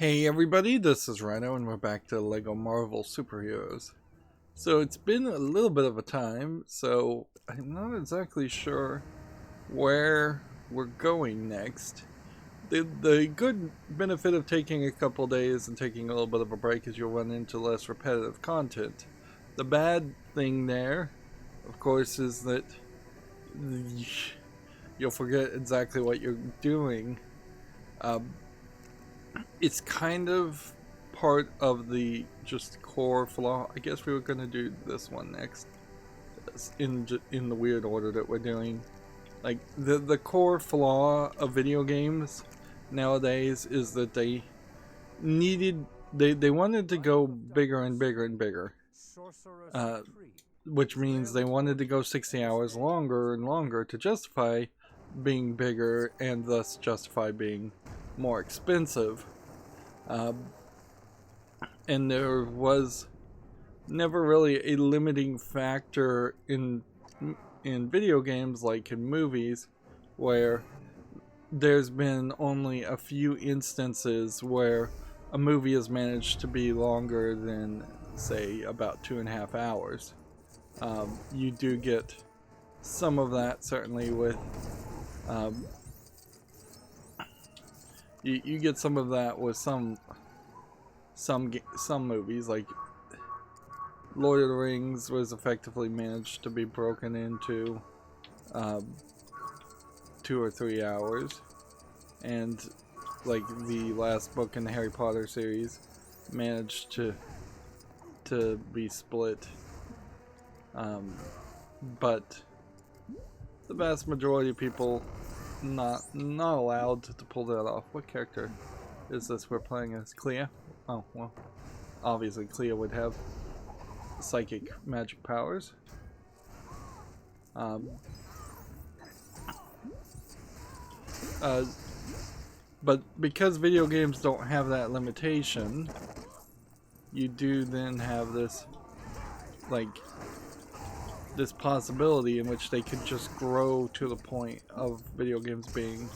Hey everybody, this is Rydo and we're back to LEGO Marvel Superheroes. So it's been a little bit of a time, so I'm not exactly sure where we're going next. The good benefit of taking a couple days and taking a little bit of a break is you'll run into less repetitive content. The bad thing there, of course, is that you'll forget exactly what you're doing. It's kind of part of the just core flaw. I guess we were going to do this one next in the weird order that we're doing. Like the core flaw of video games nowadays is that they wanted to go bigger and bigger and bigger, which means they wanted to go 60 hours longer and longer to justify being bigger and thus justify being more expensive. And there was never really a limiting factor in video games like in movies, where there's been only a few instances where a movie has managed to be longer than, say, about 2.5 hours. You do get some of that certainly with you get some of that with some movies, like Lord of the Rings was effectively managed to be broken into 2 or 3 hours, and like the last book in the Harry Potter series managed to be split, but the vast majority of people not allowed to pull that off. What character is this we're playing as? Clea? Oh, well, obviously Clea would have psychic magic powers. But because video games don't have that limitation, you do then have this, like, this possibility in which they could just grow to the point of video games being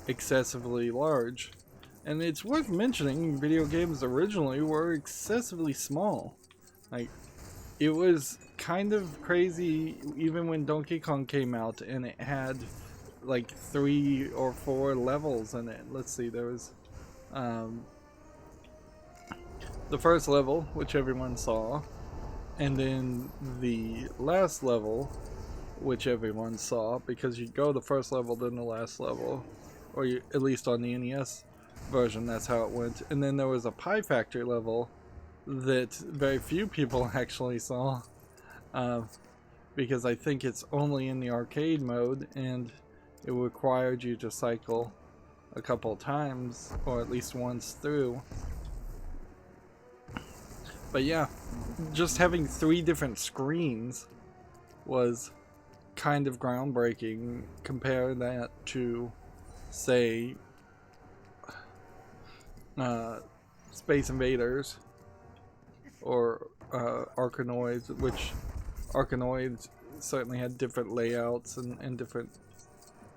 excessively large. And it's worth mentioning, video games originally were excessively small. Like, it was kind of crazy even when Donkey Kong came out and it had like 3 or 4 levels in it. Let's see, there was the first level, which everyone saw, and then the last level, which everyone saw, because you go the first level then the last level, or at least on the NES version that's how it went. And then there was a Pie Factory level that very few people actually saw, because I think it's only in the arcade mode and it required you to cycle a couple times, or at least once through. But yeah, just having 3 different screens was kind of groundbreaking. Compare that to, say, Space Invaders or Arkanoids, which Arkanoids certainly had different layouts and different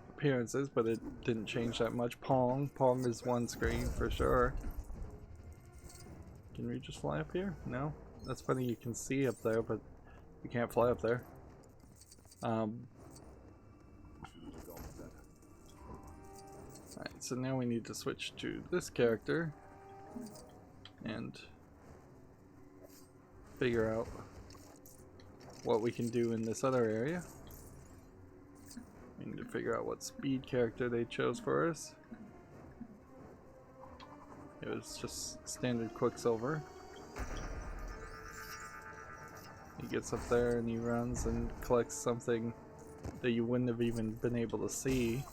appearances, but it didn't change that much. Pong is one screen for sure. Can we just fly up here? No? That's funny, you can see up there, but you can't fly up there. Alright, so now we need to switch to this character and figure out what we can do in this other area. We need to figure out what speed character they chose for us. It was just standard Quicksilver. He gets up there and he runs and collects something that you wouldn't have even been able to see.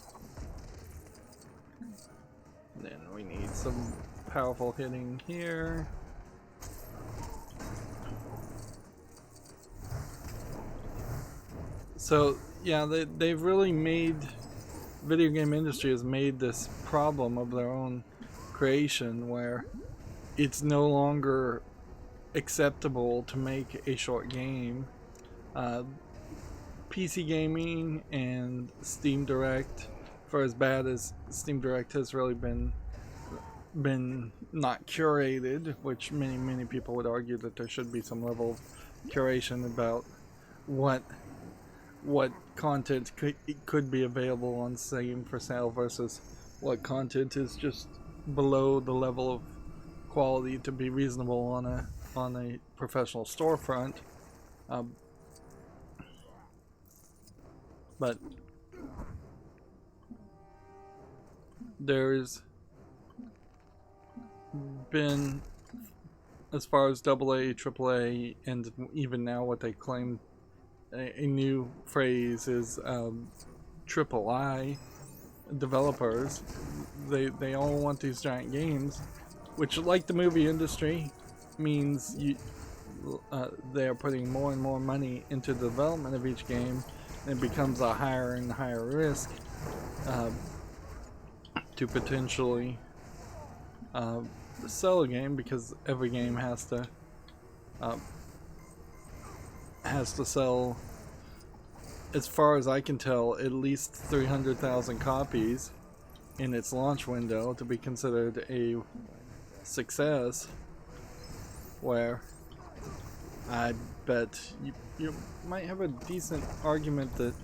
And then we need some powerful hitting here. So yeah, they've really made, video game industry has made this problem of their own creation, where it's no longer acceptable to make a short game. PC gaming and Steam Direct, for as bad as Steam Direct has really been been not curated, which many people would argue that there should be some level of curation about what content could be available on Steam for sale versus what content is just below the level of quality to be reasonable on a professional storefront. But there's been, as far as AA, AAA, and even now what they claim a new phrase is triple I developers. They all want these giant games, which, like the movie industry, means they are putting more and more money into the development of each game, and it becomes a higher and higher risk to potentially sell a game, because every game has to sell, as far as I can tell, at least 300,000 copies in its launch window to be considered a success, where I bet you might have a decent argument that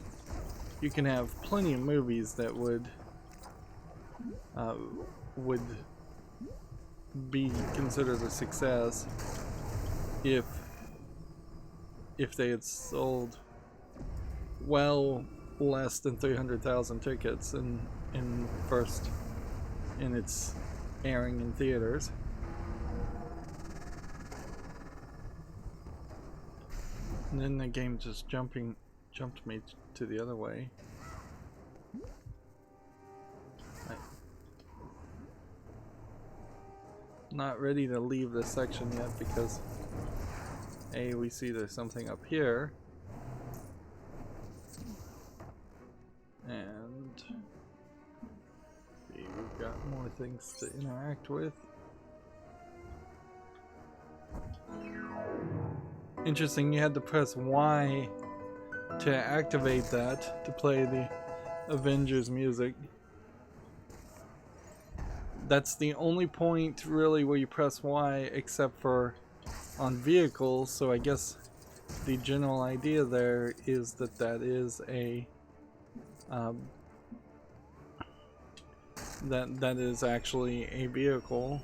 you can have plenty of movies that would be considered a success if they had sold well less than 300,000 tickets in its airing in theaters. And then the game just jumped me to the other way. Not ready to leave this section yet because we see there's something up here, and we've got more things to interact with. Interesting, you had to press Y to activate that to play the Avengers music. That's the only point really where you press Y, except for on vehicles, so I guess the general idea there is that that is a that is actually a vehicle.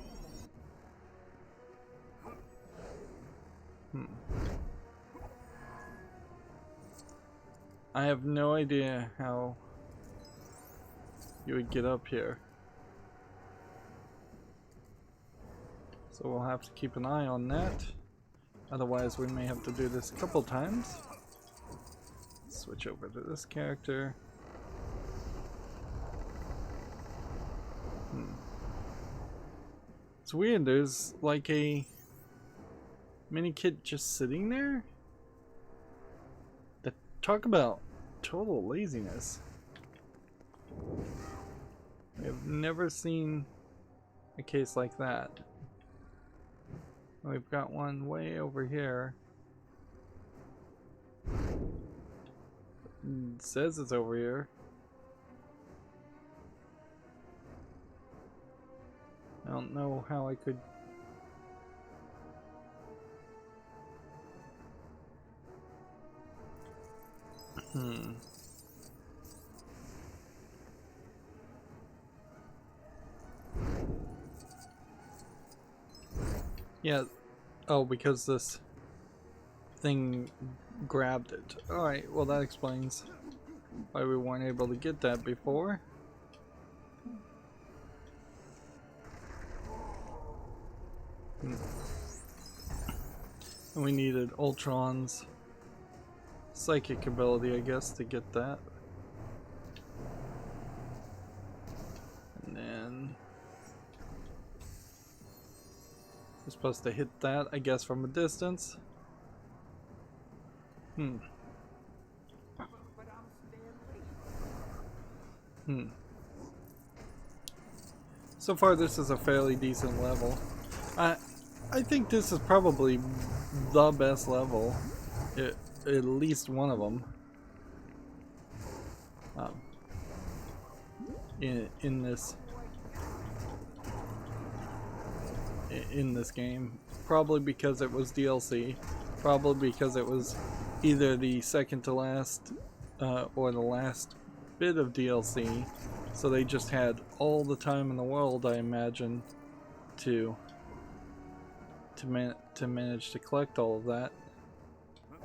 I have no idea how you would get up here, so we'll have to keep an eye on that. Otherwise, we may have to do this a couple times. Switch over to this character. It's weird, there's like a mini kit just sitting there. Talk about total laziness. I've never seen a case like that. We've got one way over here. It says it's over here. I don't know how I could. Yeah. Oh, because this thing grabbed it. Alright, well that explains why we weren't able to get that before. And we needed Ultron's psychic ability, I guess, to get that. And then we're supposed to hit that, I guess, from a distance. So far this is a fairly decent level. I think this is probably the best level, at least one of them, in this in this game. Probably because it was DLC. Probably because it was either the second to last or the last bit of DLC. So they just had all the time in the world, I imagine, to manage to collect all of that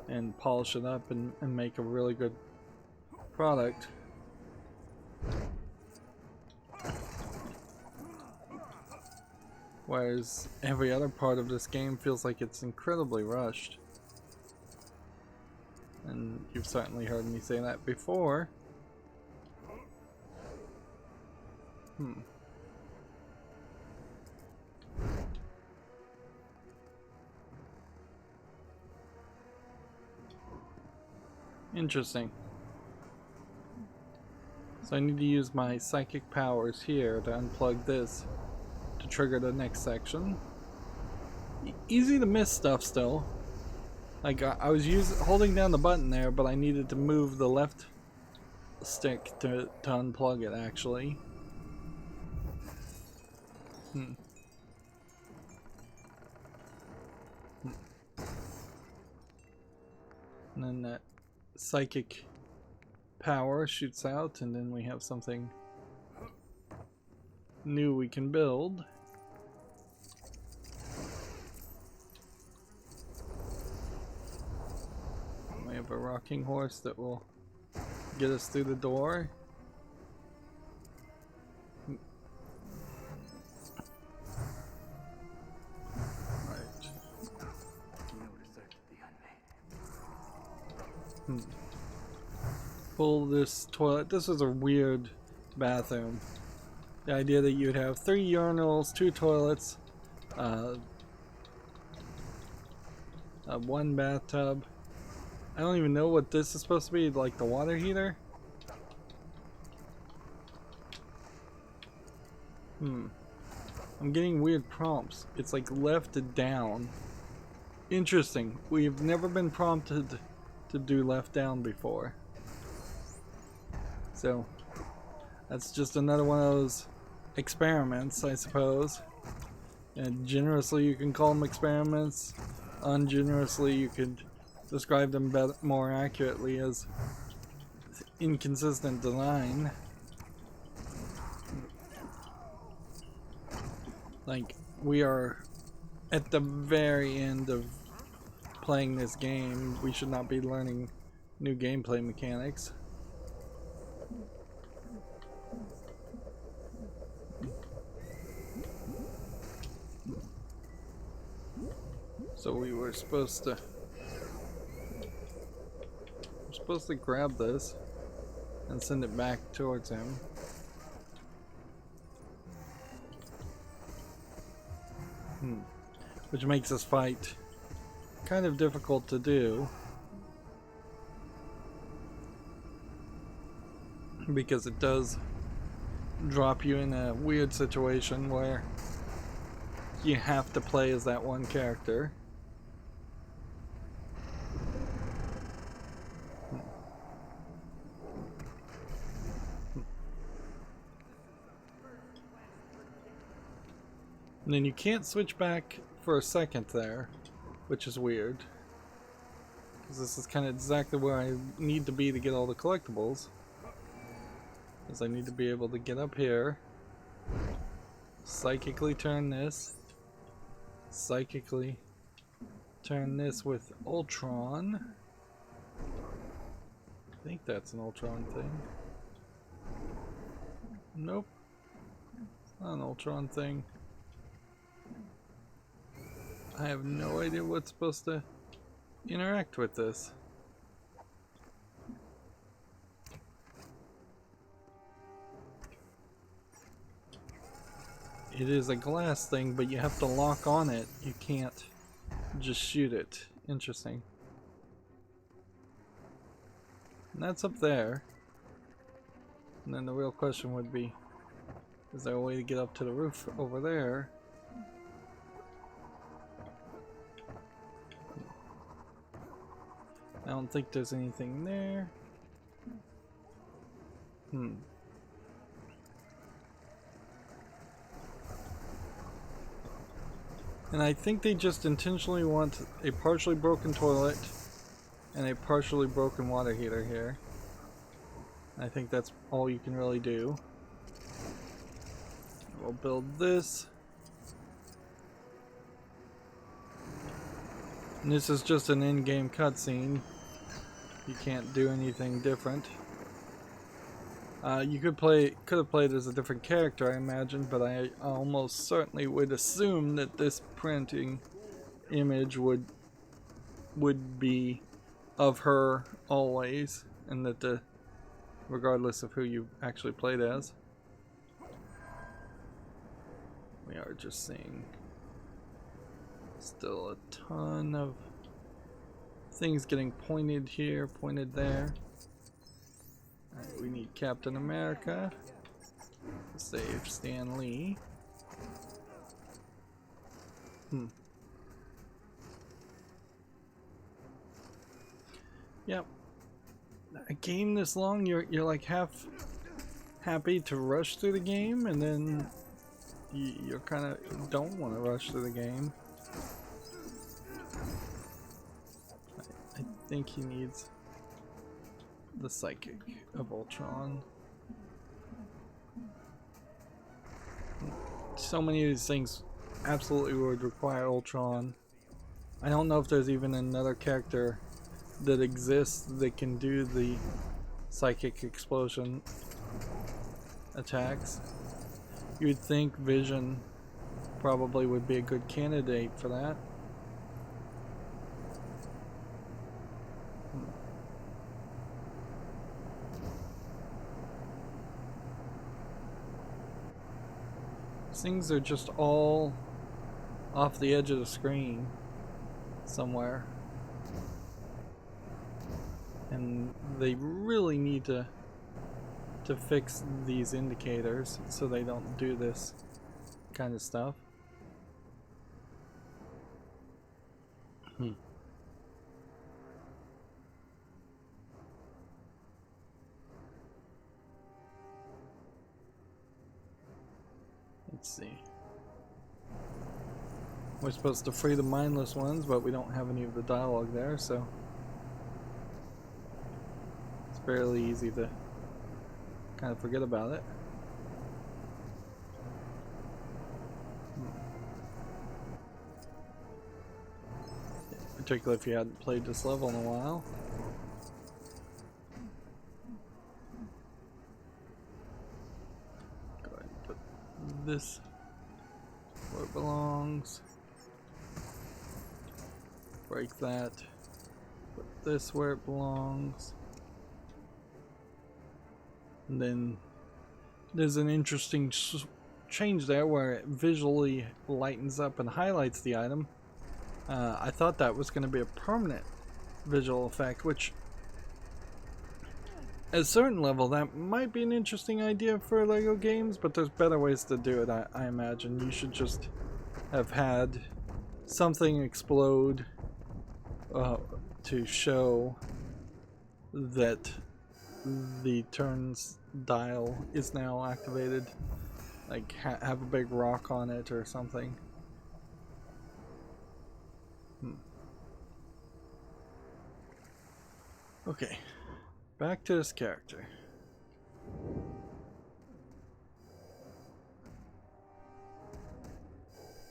and polish it up and make a really good product. Whereas every other part of this game feels like it's incredibly rushed. And you've certainly heard me say that before. Interesting. So I need to use my psychic powers here to unplug this to trigger the next section. Easy to miss stuff still. Like I was holding down the button there, but I needed to move the left stick to unplug it actually. And then that psychic power shoots out, and then we have something new we can build. We have a rocking horse that will get us through the door. Pull this toilet. This is a weird bathroom. The idea that you'd have 3 urinals, 2 toilets, 1 bathtub. I don't even know what this is supposed to be, like the water heater? I'm getting weird prompts. It's like left to down. Interesting. We've never been prompted to do left down before. So that's just another one of those experiments, I suppose. And generously you can call them experiments. Ungenerously you could describe them more accurately as inconsistent design. Like, we are at the very end of playing this game. We should not be learning new gameplay mechanics. So we were supposed to grab this and send it back towards him. Which makes this fight kind of difficult to do, because it does drop you in a weird situation where you have to play as that one character. And then you can't switch back for a second there, which is weird, because this is kind of exactly where I need to be to get all the collectibles. Because I need to be able to get up here, psychically turn this, psychically turn this with Ultron. I think that's an Ultron thing. Nope, it's not an Ultron thing. I have no idea what's supposed to interact with this. It is a glass thing, but you have to lock on it. You can't just shoot it. Interesting. And that's up there. And then the real question would be, is there a way to get up to the roof over there? I don't think there's anything there. And I think they just intentionally want a partially broken toilet and a partially broken water heater here. I think that's all you can really do. We'll build this. And this is just an in-game cutscene. You can't do anything different. You could have played as a different character, I imagine, but I almost certainly would assume that this printing image would be of her always, and that regardless of who you actually played as. We are just seeing still a ton of things getting pointed here, pointed there. Alright, we need Captain America to save Stan Lee. Yep. A game this long, you're like half happy to rush through the game, and then you're kind of don't want to rush through the game. I think he needs the Psychic of Ultron. So many of these things absolutely would require Ultron. I don't know if there's even another character that exists that can do the Psychic explosion attacks. You'd think Vision probably would be a good candidate for that. Things are just all off the edge of the screen somewhere, and they really need to fix these indicators so they don't do this kind of stuff. Let's see. We're supposed to free the mindless ones, but we don't have any of the dialogue there, so it's fairly easy to kind of forget about it. Particularly if you hadn't played this level in a while. Go ahead and put this where it belongs. Break that. Put this where it belongs. And then there's an interesting change there where it visually lightens up and highlights the item. I thought that was going to be a permanent visual effect, which at a certain level that might be an interesting idea for LEGO games, but there's better ways to do it. I imagine you should just have had something explode to show that the turns dial is now activated, like have a big rock on it or something. Okay, back to this character.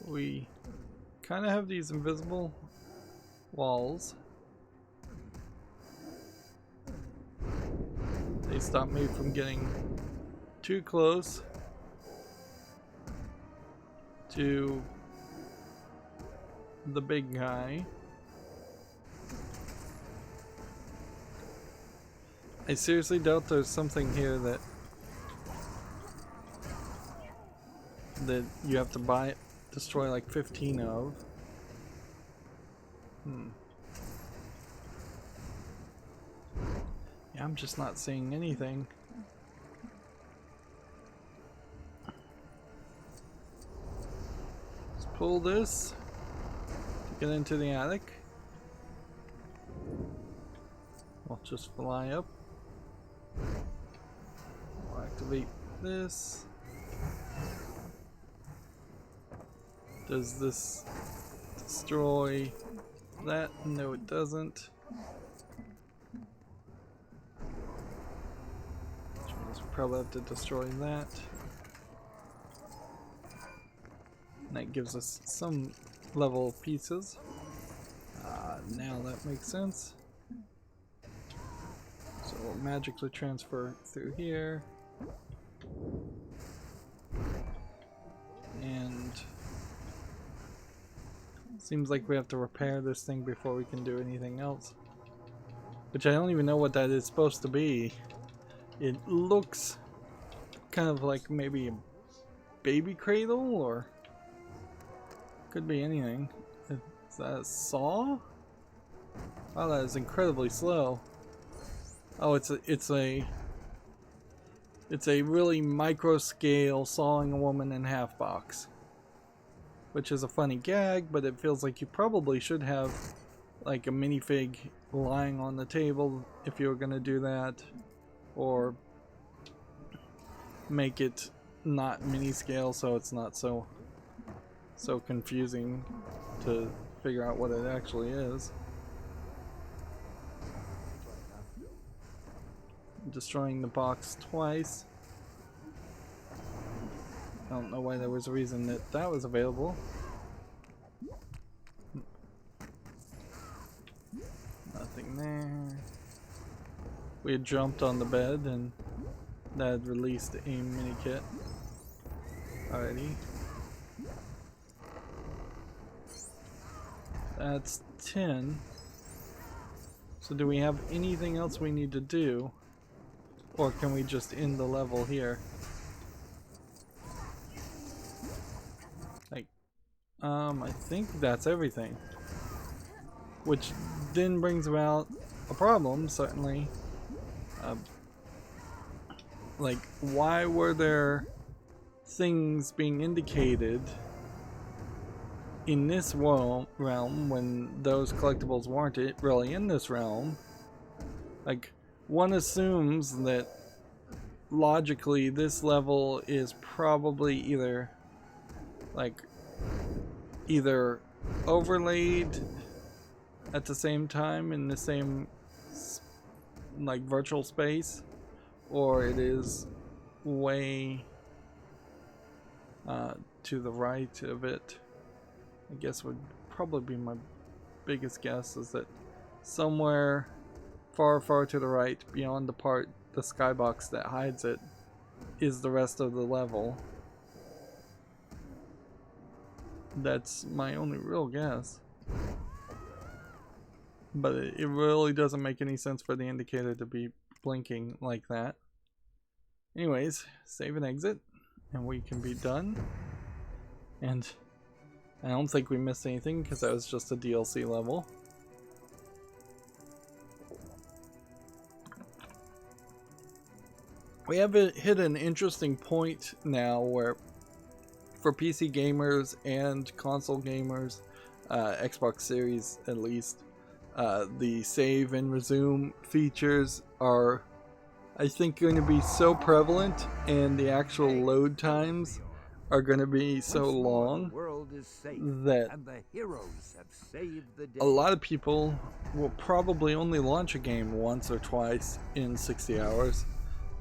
We kind of have these invisible walls. They stop me from getting too close to the big guy. I seriously doubt there's something here that you have to destroy like 15 of. Yeah, I'm just not seeing anything. Let's pull this to get into the attic. I'll just fly up. We'll activate this. Does this destroy that. No, it doesn't. Which means we probably have to destroy that. And that gives us some level of pieces. Now that makes sense. So we'll magically transfer through here. And seems like we have to repair this thing before we can do anything else. Which I don't even know what that is supposed to be. It looks kind of like maybe a baby cradle, or could be anything. Is that a saw? Wow, that is incredibly slow. Oh, it's a really micro scale sawing a woman in half box. Which is a funny gag, but it feels like you probably should have like a minifig lying on the table if you were gonna do that, or make it not mini scale so it's not so confusing to figure out what it actually is. Destroying the box twice. I don't know why there was a reason that that was available. Nothing there. We had jumped on the bed and that had released a mini kit. Alrighty. That's 10. So do we have anything else we need to do? Or can we just end the level here? Like, I think that's everything. Which then brings about a problem, certainly. Like, why were there things being indicated in this realm when those collectibles weren't really in this realm? Like, one assumes that logically this level is probably either overlaid at the same time in the same like virtual space, or it is way to the right of it. I guess would probably be my biggest guess, is that somewhere far to the right, beyond the skybox that hides it, is the rest of the level. That's my only real guess. But it really doesn't make any sense for the indicator to be blinking like that. Anyways, save and exit, and we can be done. And I don't think we missed anything because that was just a DLC level. We have hit an interesting point now where, for PC gamers and console gamers, Xbox Series at least, the save and resume features are, I think, going to be so prevalent, and the actual load times are going to be so long that a lot of people will probably only launch a game once or twice in 60 hours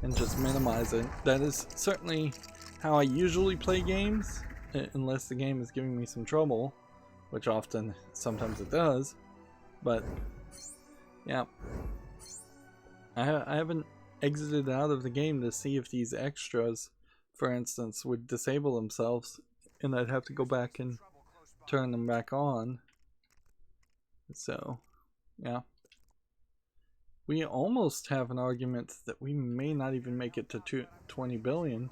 and just minimize it. That is certainly how I usually play games, unless the game is giving me some trouble, which sometimes it does. But yeah, I haven't exited out of the game to see if these extras, for instance, would disable themselves, and I'd have to go back and turn them back on. So yeah, we almost have an argument that we may not even make it to 20 billion.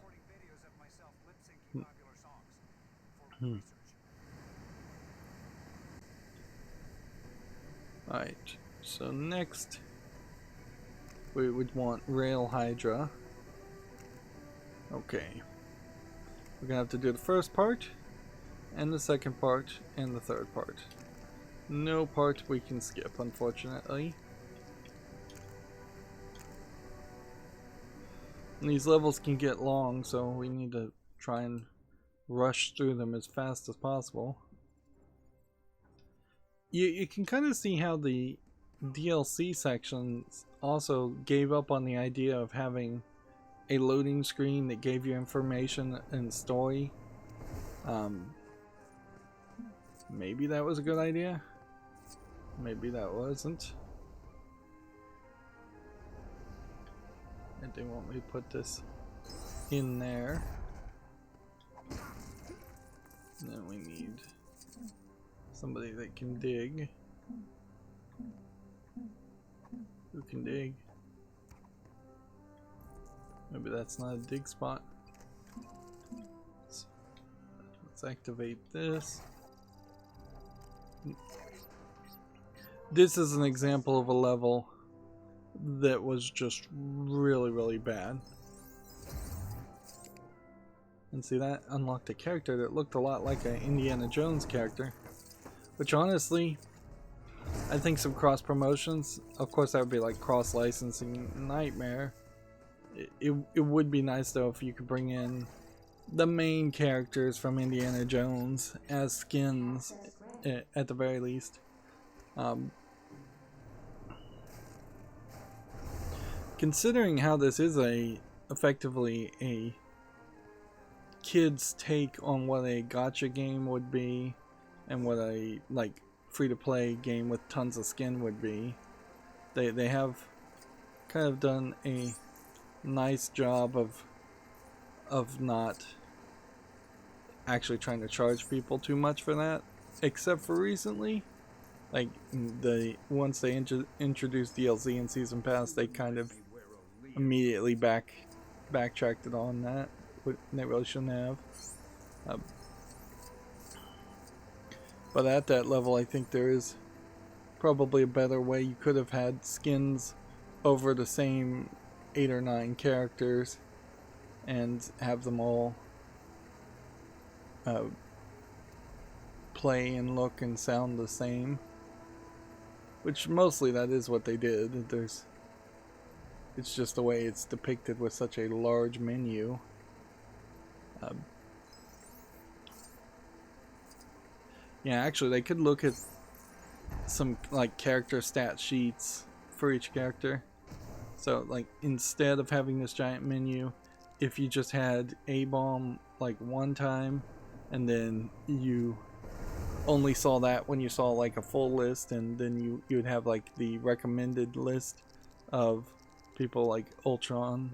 Alright, so next we would want Rail Hydra. Okay, we're gonna have to do the first part, and the second part, and the third part. No part we can skip, unfortunately. And these levels can get long, so we need to try and rush through them as fast as possible. you can kind of see how the DLC sections also gave up on the idea of having a loading screen that gave you information and story. Maybe that was a good idea. Maybe that wasn't. And they want me to put this in there. And then we need somebody that can dig. Who can dig? Maybe that's not a dig spot. Let's activate this. This is an example of a level that was just really bad. And see, that unlocked a character that looked a lot like an Indiana Jones character, which honestly, I think some cross promotions, of course that would be like cross licensing nightmare. It would be nice though if you could bring in the main characters from Indiana Jones as skins at the very least. Considering how this is effectively a kid's take on what a gacha game would be and what a like free-to-play game with tons of skin would be, they have kind of done a nice job of not actually trying to charge people too much for that, except for recently. Like once they introduced DLC and Season Pass, they kind of immediately backtracked it on that. They really shouldn't have. But at that level, I think there is probably a better way. You could have had skins over the same 8 or 9 characters and have them all play and look and sound the same. Which mostly that is what they did. It's just the way it's depicted with such a large menu. Yeah, actually they could look at some like character stat sheets for each character. So like instead of having this giant menu, if you just had A-bomb like one time and then you only saw that when you saw like a full list, and then you would have like the recommended list of people like Ultron,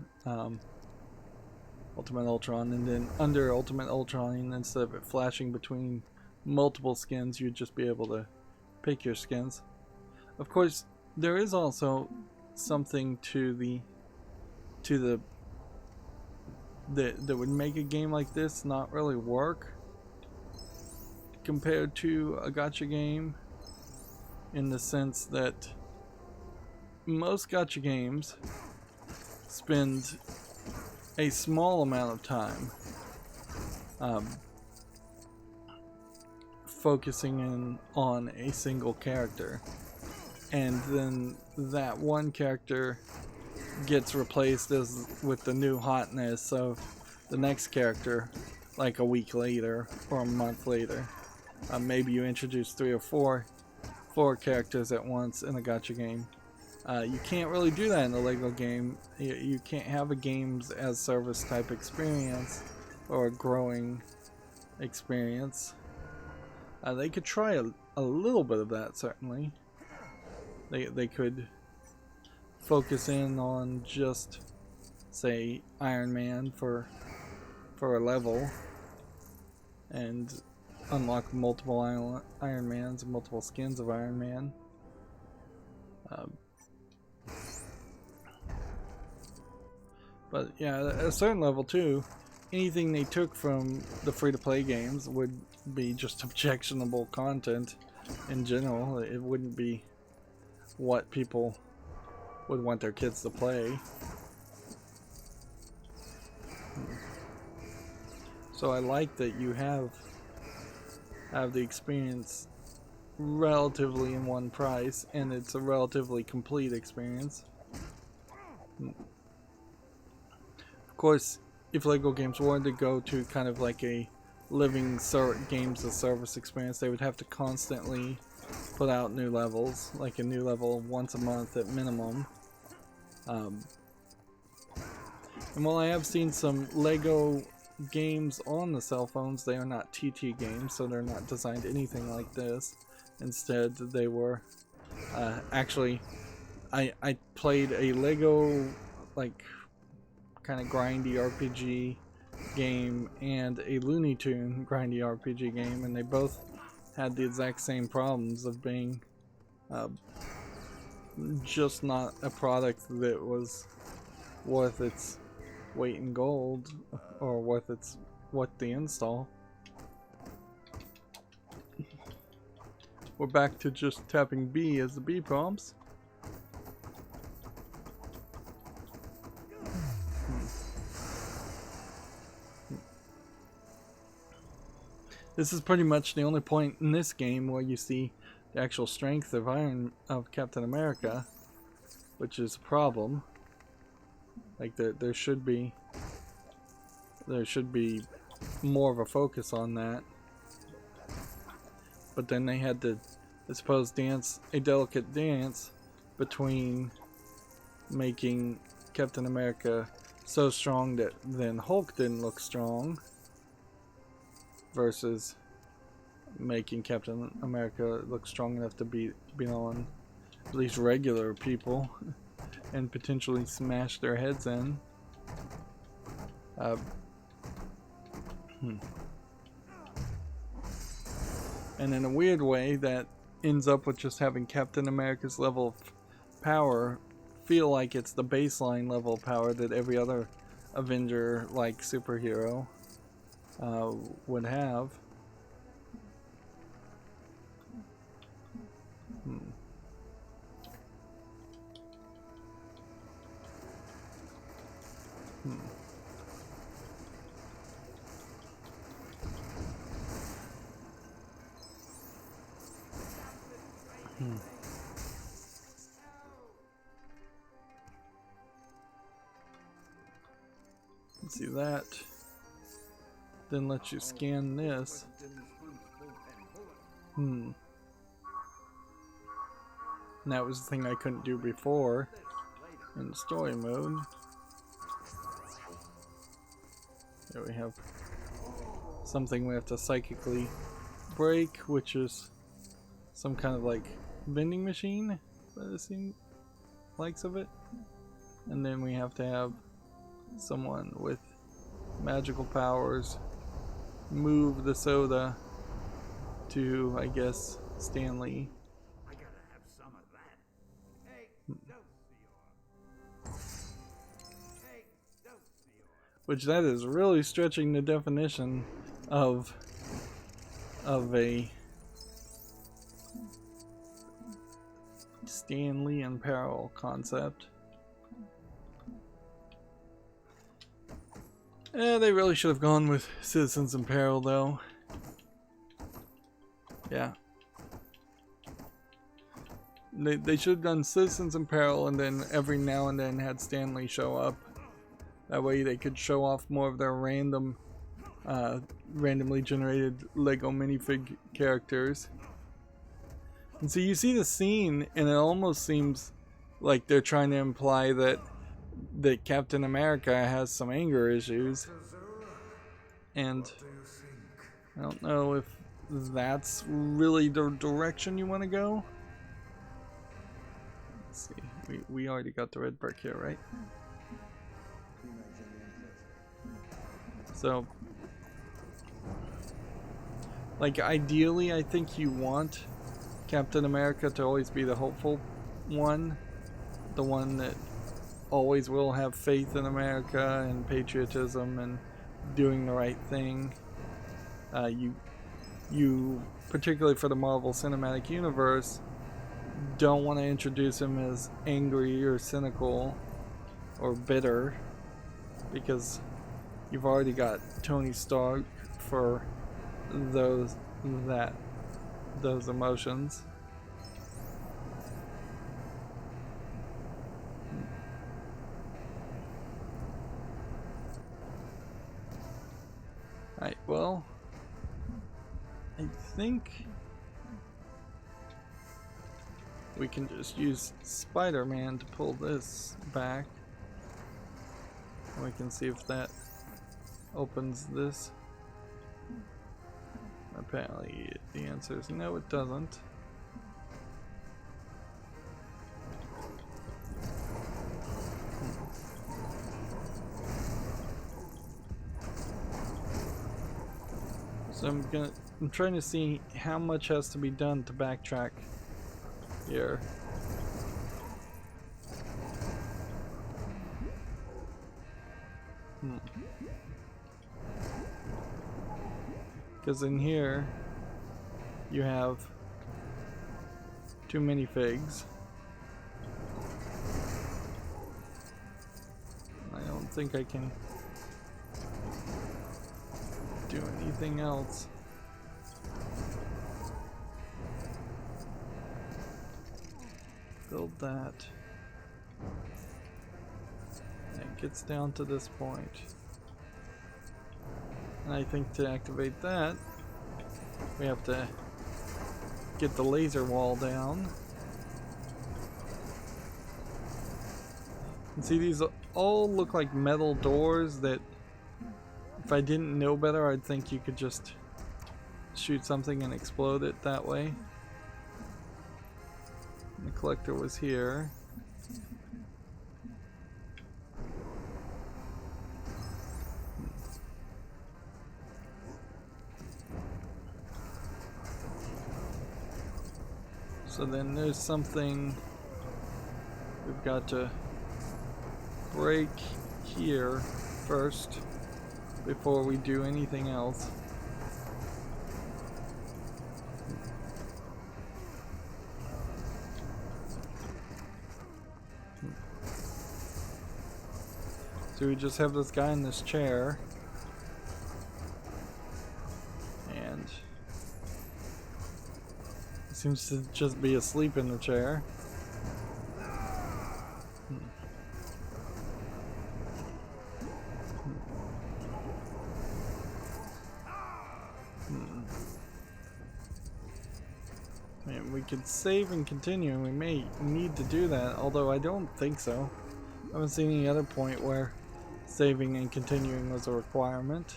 Ultimate Ultron, and then under Ultimate Ultron, instead of it flashing between multiple skins, you'd just be able to pick your skins. Of course, there is also something that would make a game like this not really work compared to a gacha game, in the sense that most gacha games spend a small amount of time focusing in on a single character, and then that one character gets replaced with the new hotness of the next character like a week later or a month later. Maybe you introduce 3 or 4 characters at once in a gacha game. You can't really do that in a LEGO game. You can't have a games as service type experience or a growing experience. They could try a little bit of that, certainly. They could focus in on just, say, Iron Man for a level and unlock multiple Iron Mans and multiple skins of Iron Man. But yeah, at a certain level too, anything they took from the free-to-play games would be just objectionable content in general. It wouldn't be what people would want their kids to play. So I like that you have the experience relatively in one price, and it's a relatively complete experience. Of course, if LEGO games wanted to go to kind of like a living games as service experience, they would have to constantly put out new levels, like a new level once a month at minimum. And while I have seen some LEGO games on the cell phones, they are not TT games, so they're not designed anything like this. Instead, they were actually, I played a LEGO like kind of grindy RPG game and a Looney Tune grindy RPG game, and they both had the exact same problems of being just not a product that was worth its weight in gold or worth the install. We're back to just tapping B as the B prompts. This is pretty much the only point in this game where you see the actual strength of Captain America, which is a problem. Like there should be more of a focus on that. But then they had to, I suppose, dance a delicate dance between making Captain America so strong that then Hulk didn't look strong, versus making Captain America look strong enough to beat on at least regular people and potentially smash their heads in. And in a weird way, that ends up with just having Captain America's level of power feel like it's the baseline level of power that every other Avenger-like superhero would have. Let's see that. Then let you scan this. And that was the thing I couldn't do before in the story mode. There we have something we have to psychically break, which is some kind of like vending machine by the scene likes of it. And then we have to have someone with magical powers move the soda to, I guess, Stanley. I gotta have some of that. Hey, Which that is really stretching the definition of a Stanley in peril concept. They really should have gone with Citizens in Peril, though. Yeah. They should have done Citizens in Peril and then every now and then had Stanley show up. That way they could show off more of their randomly generated LEGO minifig characters. And so you see the scene and it almost seems like they're trying to imply that Captain America has some anger issues, and I don't know if that's really the direction you want to go. Let's see, we already got the red brick here, right? So, like, ideally I think you want Captain America to always be the hopeful one, the one that always will have faith in America and patriotism and doing the right thing. You particularly for the Marvel Cinematic Universe, don't want to introduce him as angry or cynical or bitter, because you've already got Tony Stark for those emotions. Alright, well, I think We can just use Spider-Man to pull this back. And we can see if that opens this. Apparently the answer is no, it doesn't. So I'm trying to see how much has to be done to backtrack here. Because in here you have too many figs. I don't think I can do anything else. Build that. And it gets down to this point. And I think to activate that, we have to get the laser wall down. And see, these all look like metal doors that, if I didn't know better, I'd think you could just shoot something and explode it that way. And the collector was here. So then there's something we've got to break here first before we do anything else. So we just have this guy in this chair, and he seems to just be asleep in the chair. And we could save and continue, and we may need to do that, although I don't think so. I haven't seen any other point where saving and continuing was a requirement.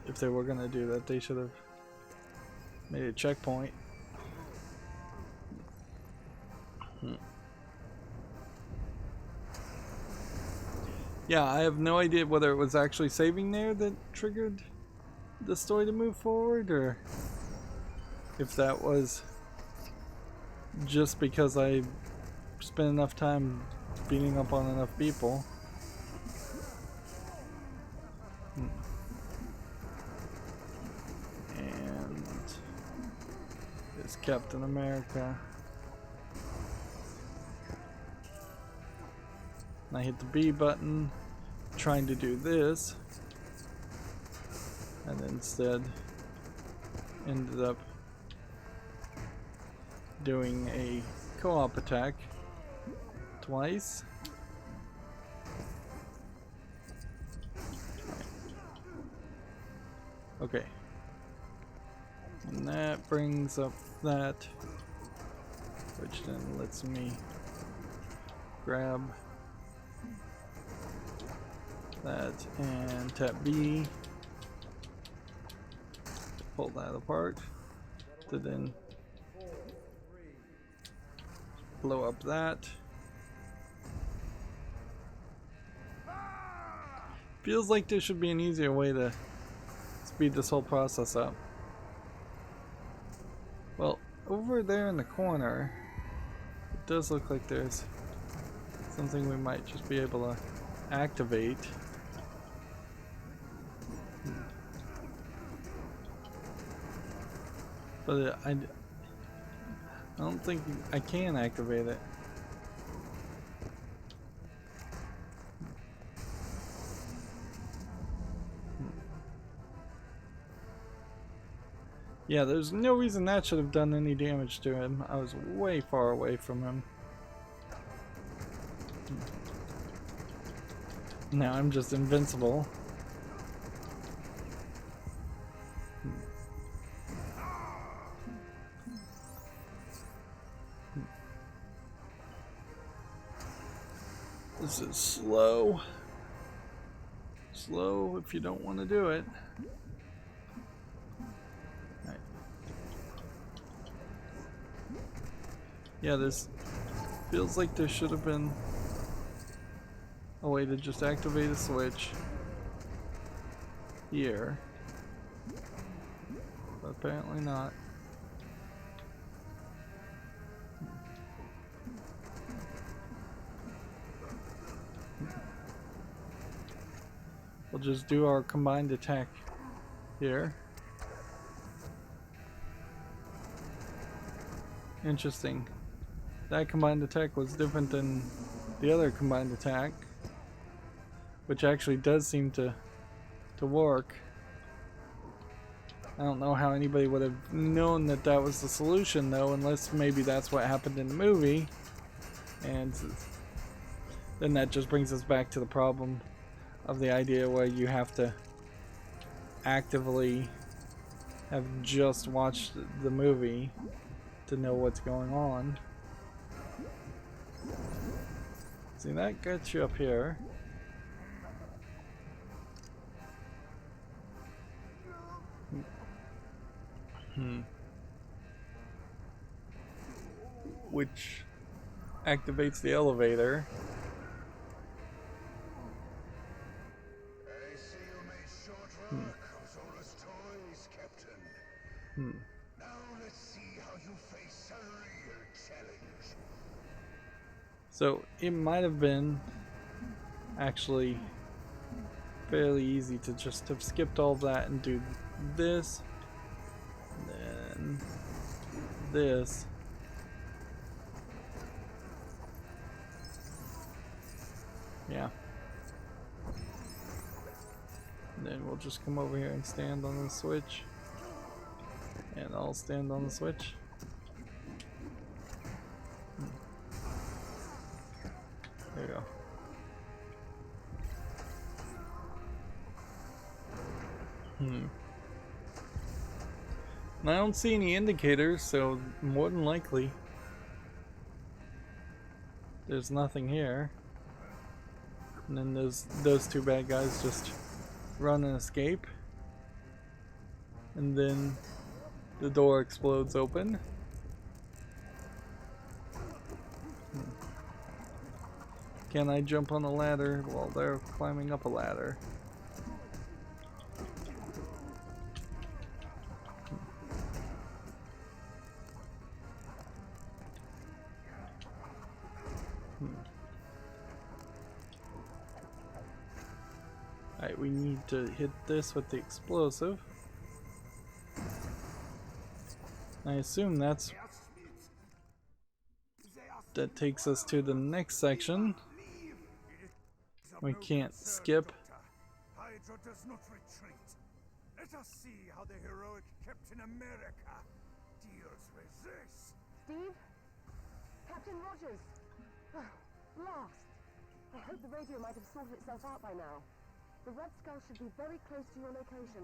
If they were going to do that, they should have made a checkpoint. Yeah, I have no idea whether it was actually saving there that triggered the story to move forward, or if that was just because I spent enough time beating up on enough people. And there's Captain America. And I hit the B button trying to do this, and instead ended up doing a co-op attack twice. Okay. And that brings up that, which then lets me grab that and tap B to pull that apart to then blow up that. Feels like there should be an easier way to speed this whole process up. Well, over there in the corner, it does look like there's something we might just be able to activate. But I don't think I can activate it. Yeah, there's no reason that should have done any damage to him. I was way far away from him. Now I'm just invincible. This is slow. Slow if you don't want to do it. Right. Yeah, this feels like there should have been a way to just activate a switch here. But apparently not. We'll just do our combined attack here. Interesting. That combined attack was different than the other combined attack, which actually does seem to work. I don't know how anybody would have known that that was the solution though, unless maybe that's what happened in the movie. And then that just brings us back to the problem of the idea where you have to actively have just watched the movie to know what's going on. See, that gets you up here. Which activates the elevator. I see you made short work of Zola's toys, Captain. Now let's see how you face a real challenge. So it might have been actually fairly easy to just have skipped all that and do this, and then this. Yeah. And then we'll just come over here and stand on the switch. And I'll stand on the switch. There you go. And I don't see any indicators, so more than likely there's nothing here. And then those two bad guys just run and escape. And then the door explodes open. Can I jump on a ladder while they're climbing up a ladder? Alright, we need to hit this with the explosive. I assume that takes us to the next section. We can't skip. Hydra does not retreat. Let us see how the heroic Captain America deals with this. Steve? Captain Rogers! Last! I hope the radio might have sorted itself out by now. The Red Skull should be very close to your location.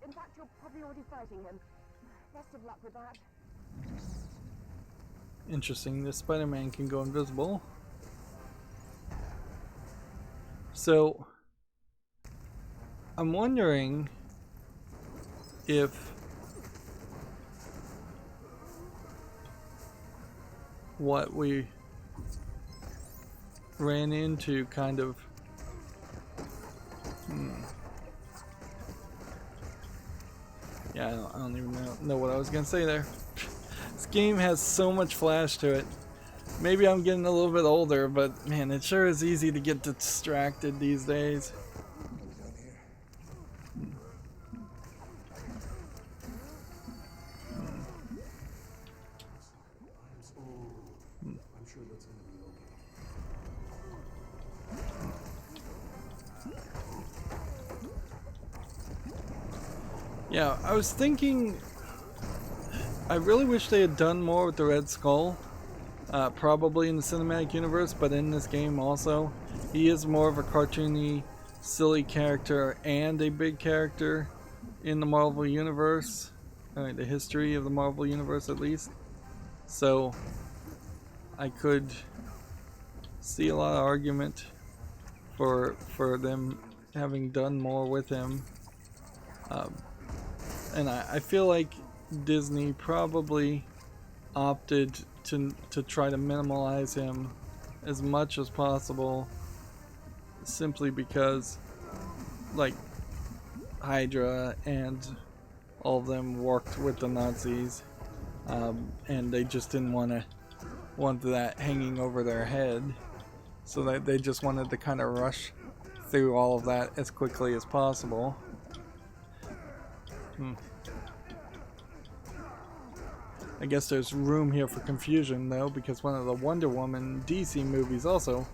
In fact, you're probably already fighting him. Best of luck with that. Interesting, the Spider-Man can go invisible. So, I'm wondering if what we ran into kind of yeah, I don't even know what I was gonna say there. This game has so much flash to it. Maybe I'm getting a little bit older, but man, it sure is easy to get distracted these days. Yeah, I was thinking, I really wish they had done more with the Red Skull. Probably in the cinematic universe, but in this game also. He is more of a cartoony, silly character and a big character in the Marvel Universe. The history of the Marvel Universe at least. So I could see a lot of argument for them having done more with him. And I feel like Disney probably opted to try to minimalize him as much as possible, simply because like Hydra and all of them worked with the Nazis, and they just didn't want that hanging over their head, so that they just wanted to kind of rush through all of that as quickly as possible. I guess there's room here for confusion though, because one of the Wonder Woman DC movies also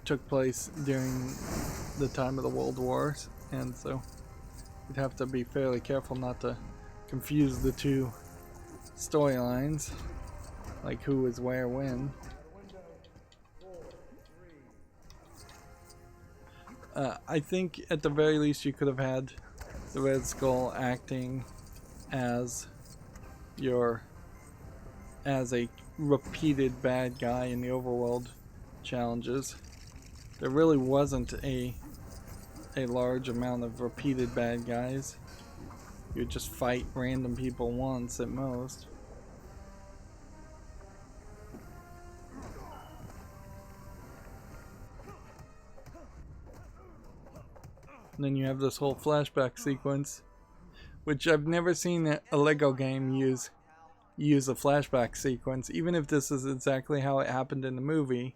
took place during the time of the World Wars, and so you'd have to be fairly careful not to confuse the two storylines, like who was where when. I think at the very least you could have had the Red Skull acting as a repeated bad guy in the overworld challenges. There really wasn't a large amount of repeated bad guys. You would just fight random people once at most. And then you have this whole flashback sequence, which I've never seen a LEGO game use a flashback sequence, even if this is exactly how it happened in the movie.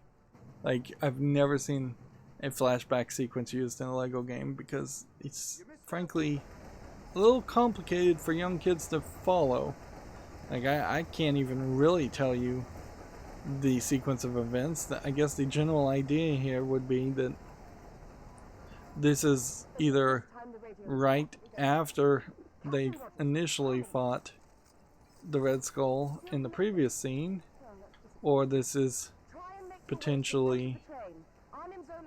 Like, I've never seen a flashback sequence used in a LEGO game, because it's frankly a little complicated for young kids to follow. Like, I can't even really tell you the sequence of events. I guess the general idea here would be that this is either right after they initially fought the Red Skull in the previous scene, or this is potentially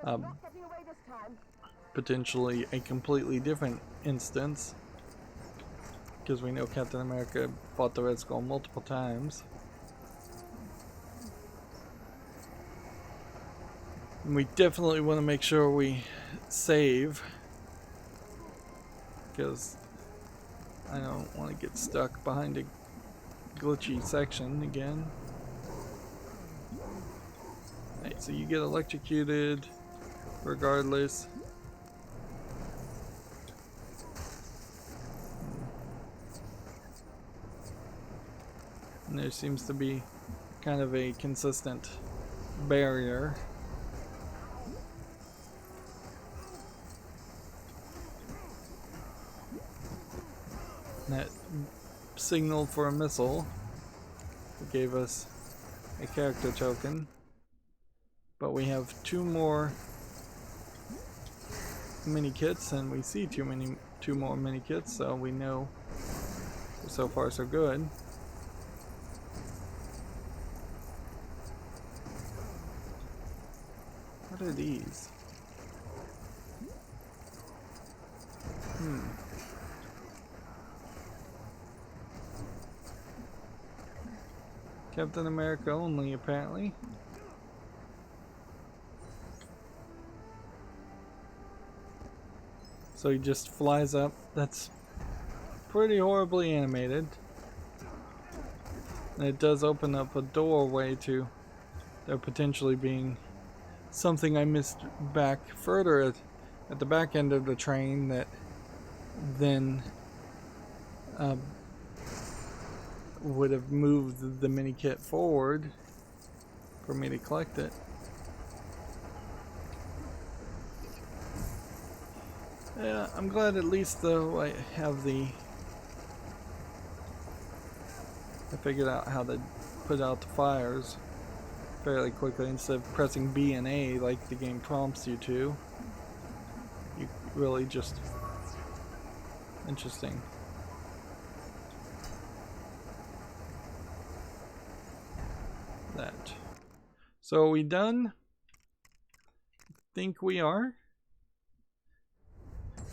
a completely different instance, because we know Captain America fought the Red Skull multiple times. And we definitely want to make sure we save, because I don't want to get stuck behind a glitchy section again. Right, so you get electrocuted regardless. And there seems to be kind of a consistent barrier. That signaled for a missile. It gave us a character token. But we have two more mini kits, and we see two more mini kits, so we know so far so good. What are these? Captain America only, apparently. So he just flies up. That's pretty horribly animated. And it does open up a doorway to there potentially being something I missed back further at the back end of the train that then would have moved the mini kit forward for me to collect it. Yeah, I'm glad at least though I figured out how to put out the fires fairly quickly instead of pressing B and A like the game prompts you to. You really just... Interesting. That. So are we done? I think we are.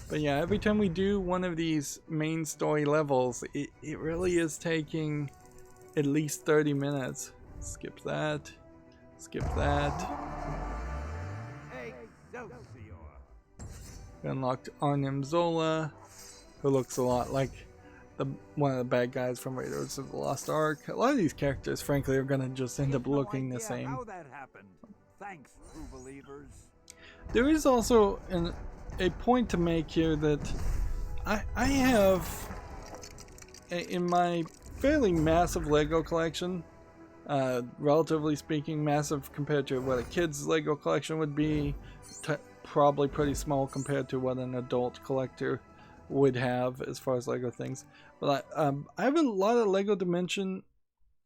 But yeah, every time we do one of these main story levels, it really is taking at least 30 minutes. Skip that. Skip that. Excelsior! We unlocked Arnim Zola, who looks a lot like one of the bad guys from Raiders of the Lost Ark. A lot of these characters, frankly, are gonna just end up looking the same. How that happened. Thanks, true believers. There is also a point to make here that I have, in my fairly massive LEGO collection, relatively speaking massive compared to what a kid's LEGO collection would be, probably pretty small compared to what an adult collector would have as far as LEGO things. But I have a lot of LEGO Dimension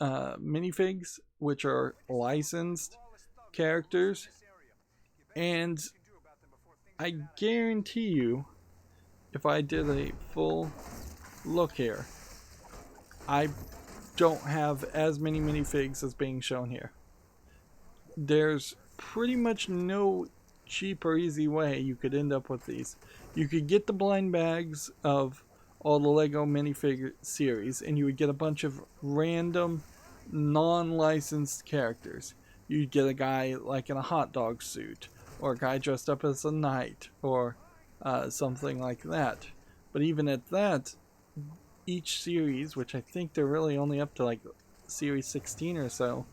minifigs, which are licensed characters, and I guarantee you, if I did a full look here, I don't have as many minifigs as being shown here. There's pretty much no cheap or easy way you could end up with these. You could get the blind bags of all the LEGO minifig series, and you would get a bunch of random non-licensed characters. You'd get a guy like in a hot dog suit, or a guy dressed up as a knight, or something like that. But even at that, each series, which I think they're really only up to like series 16 or so,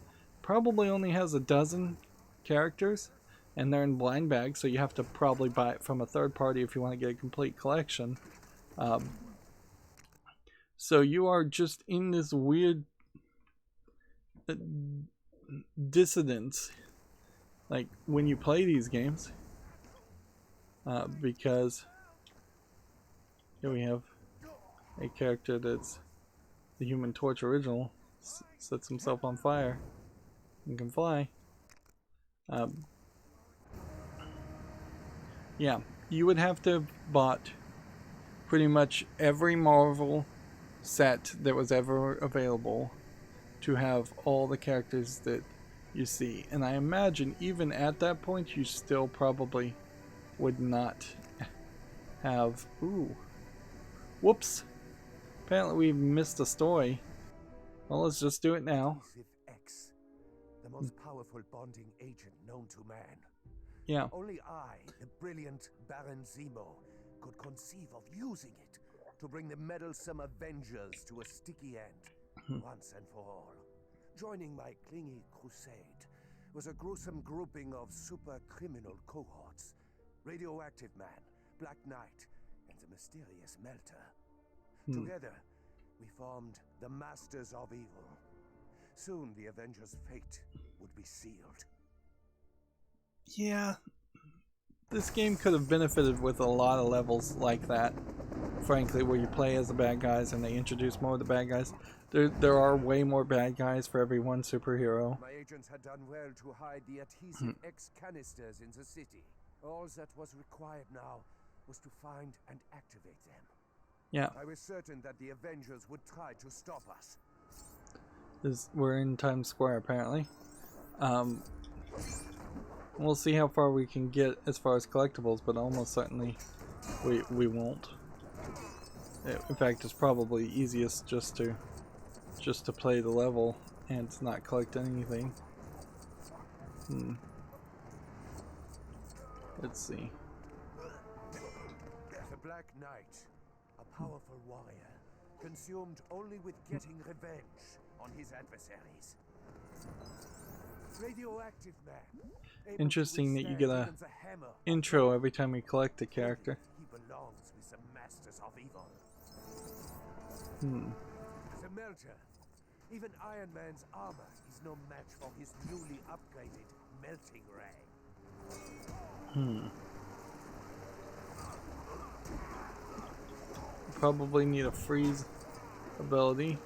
probably only has a dozen characters, and they're in blind bags, so you have to probably buy it from a third party if you want to get a complete collection. So you are just in this weird dissonance, like when you play these games, because here we have a character that's the Human Torch original, sets himself on fire and can fly. Yeah, you would have to have bought pretty much every Marvel set that was ever available to have all the characters that you see. And I imagine even at that point you still probably would not have... Ooh. Whoops. Apparently we've missed a story. Well, let's just do it now. X, the most powerful bonding agent known to man. Yeah. Only I, the brilliant Baron Zemo, could conceive of using it to bring the meddlesome Avengers to a sticky end, once and for all. Joining my clingy crusade was a gruesome grouping of super criminal cohorts: Radioactive Man, Black Knight, and the mysterious Melter. Together, we formed the Masters of Evil. Soon the Avengers' fate would be sealed. Yeah, this game could have benefited with a lot of levels like that, frankly, where you play as the bad guys and they introduce more of the bad guys. There are way more bad guys for every one superhero. My agents had done well to hide the adhesive X canisters in the city. All that was required now was to find and activate them. Yeah. I was certain that the Avengers would try to stop us. We're in Times Square, apparently. We'll see how far we can get as far as collectibles, but almost certainly we won't. In fact, it's probably easiest just to play the level and not collect anything. Let's see. The Black Knight, a powerful warrior, consumed only with getting revenge on his adversaries. Radioactive Man. Interesting that you get a intro every time you collect a character. He belongs with the Masters of Evil. The Melter. Even Iron Man's armor is no match for his newly upgraded melting ray. Probably need a freeze ability.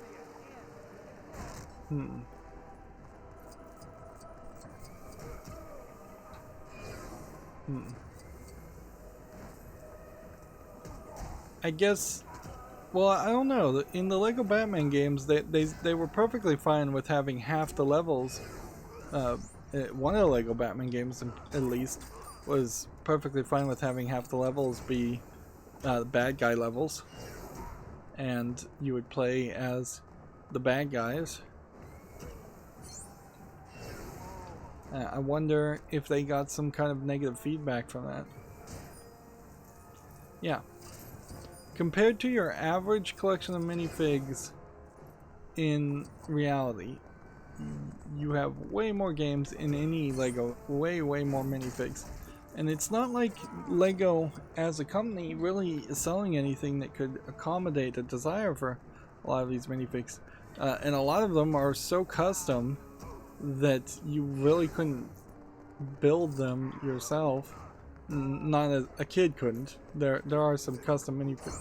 I guess, well, I don't know. In the LEGO Batman games, they were perfectly fine with having half the levels. One of the LEGO Batman games, at least, was perfectly fine with having half the levels be bad guy levels, and you would play as the bad guys. I wonder if they got some kind of negative feedback from that. Yeah. Compared to your average collection of minifigs in reality, you have way more games in any LEGO, way more minifigs. And it's not like LEGO as a company really is selling anything that could accommodate a desire for a lot of these minifigs. And a lot of them are so custom that you really couldn't build them yourself. Not as a kid couldn't. There are some custom minifig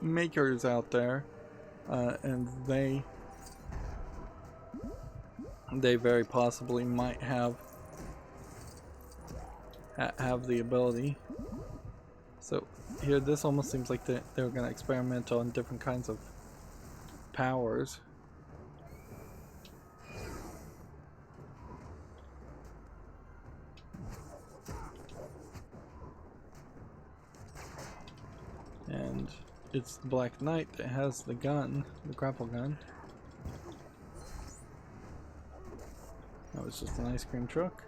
makers out there, and they very possibly might have the ability. So here, this almost seems like they're going to experiment on different kinds of powers. And it's the Black Knight that has the gun, the grapple gun. That was just an ice cream truck.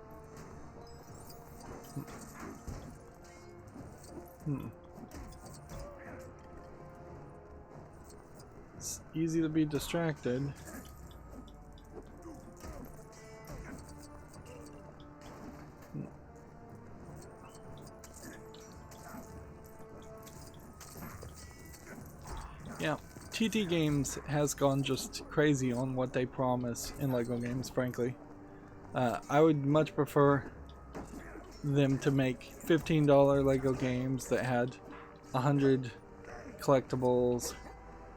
It's easy to be distracted. Yeah, TT Games has gone just crazy on what they promise in LEGO games, frankly. I would much prefer them to make $15 LEGO games that had 100 collectibles,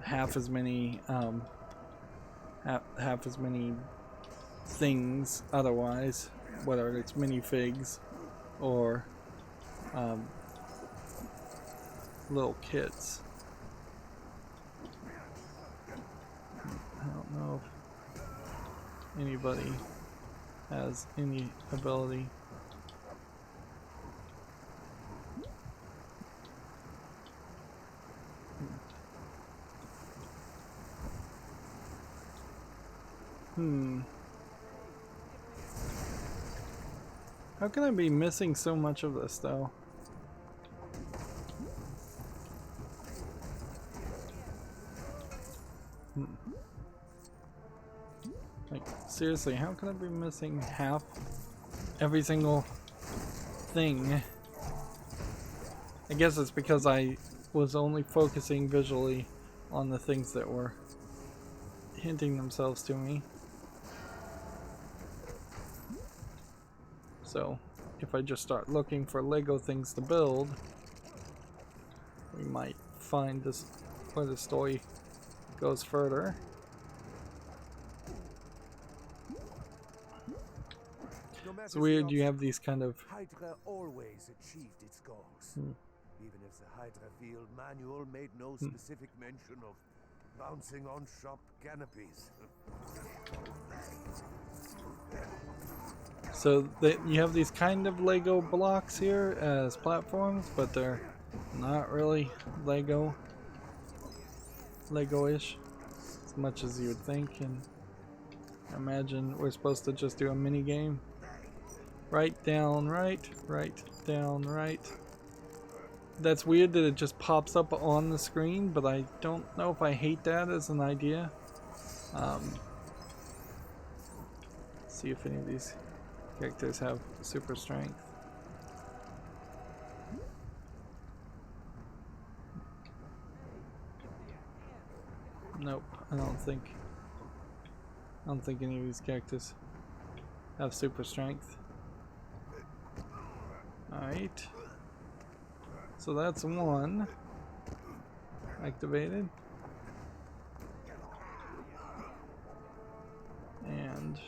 half as many things otherwise, whether it's minifigs or little kits. I don't know if anybody has any ability. How can I be missing so much of this though? Like, seriously, how can I be missing half every single thing? I guess it's because I was only focusing visually on the things that were hinting themselves to me. So, if I just start looking for LEGO things to build, we might find this where the story goes further. It's weird you have these kind of... Hydra always achieved its goals. Even if the Hydra field manual made no specific mention of bouncing on shop canopies. So you have these kind of LEGO blocks here as platforms, but they're not really Lego-ish as much as you would think. And imagine we're supposed to just do a mini game. Right, down, right, right, down, right. That's weird that it just pops up on the screen, but I don't know if I hate that as an idea. See if any of these characters have super strength. Nope, I don't think any of these characters have super strength. Alright. So that's one activated. And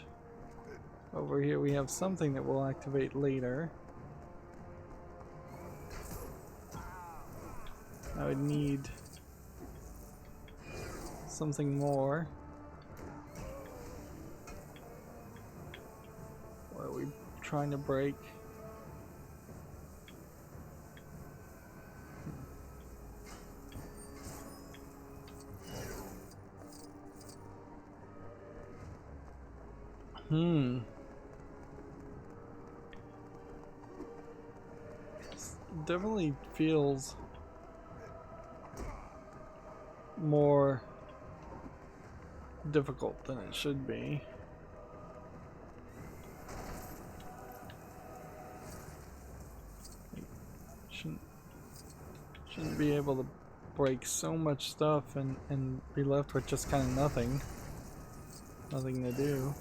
over here we have something that will activate later. I would need something more. What are we trying to break? Definitely feels more difficult than it should be. Shouldn't be able to break so much stuff and be left with just kind of nothing to do.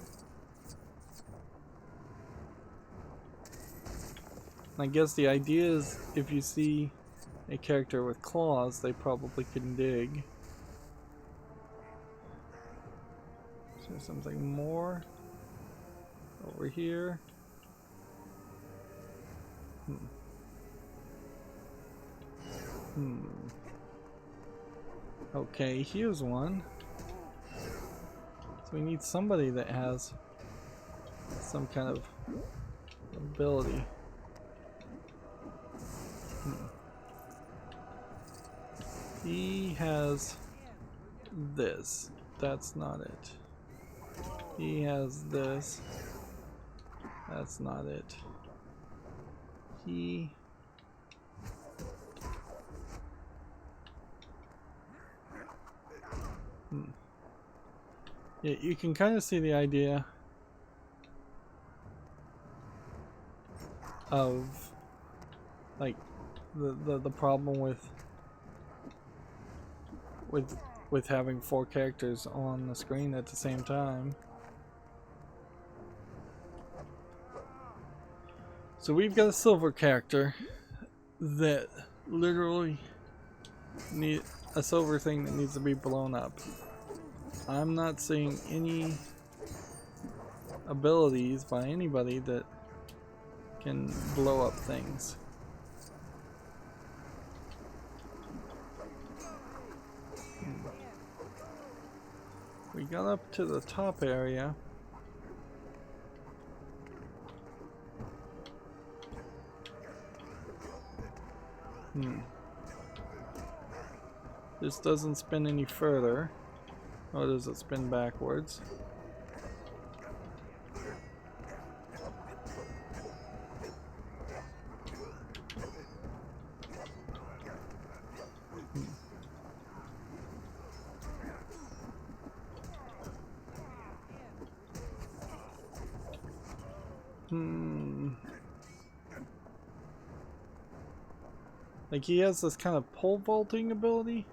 I guess the idea is if you see a character with claws, they probably can dig. Is there something more over here? Okay, here's one. So we need somebody that has some kind of ability. He has this. That's not it. He has this. That's not it. He... Yeah, you can kind of see the idea of like the problem with having 4 characters on the screen at the same time. So we've got a silver character that literally need a silver thing that needs to be blown up. I'm not seeing any abilities by anybody that can blow up things. We got up to the top area. This doesn't spin any further. Or does it spin backwards? Like he has this kind of pole vaulting ability.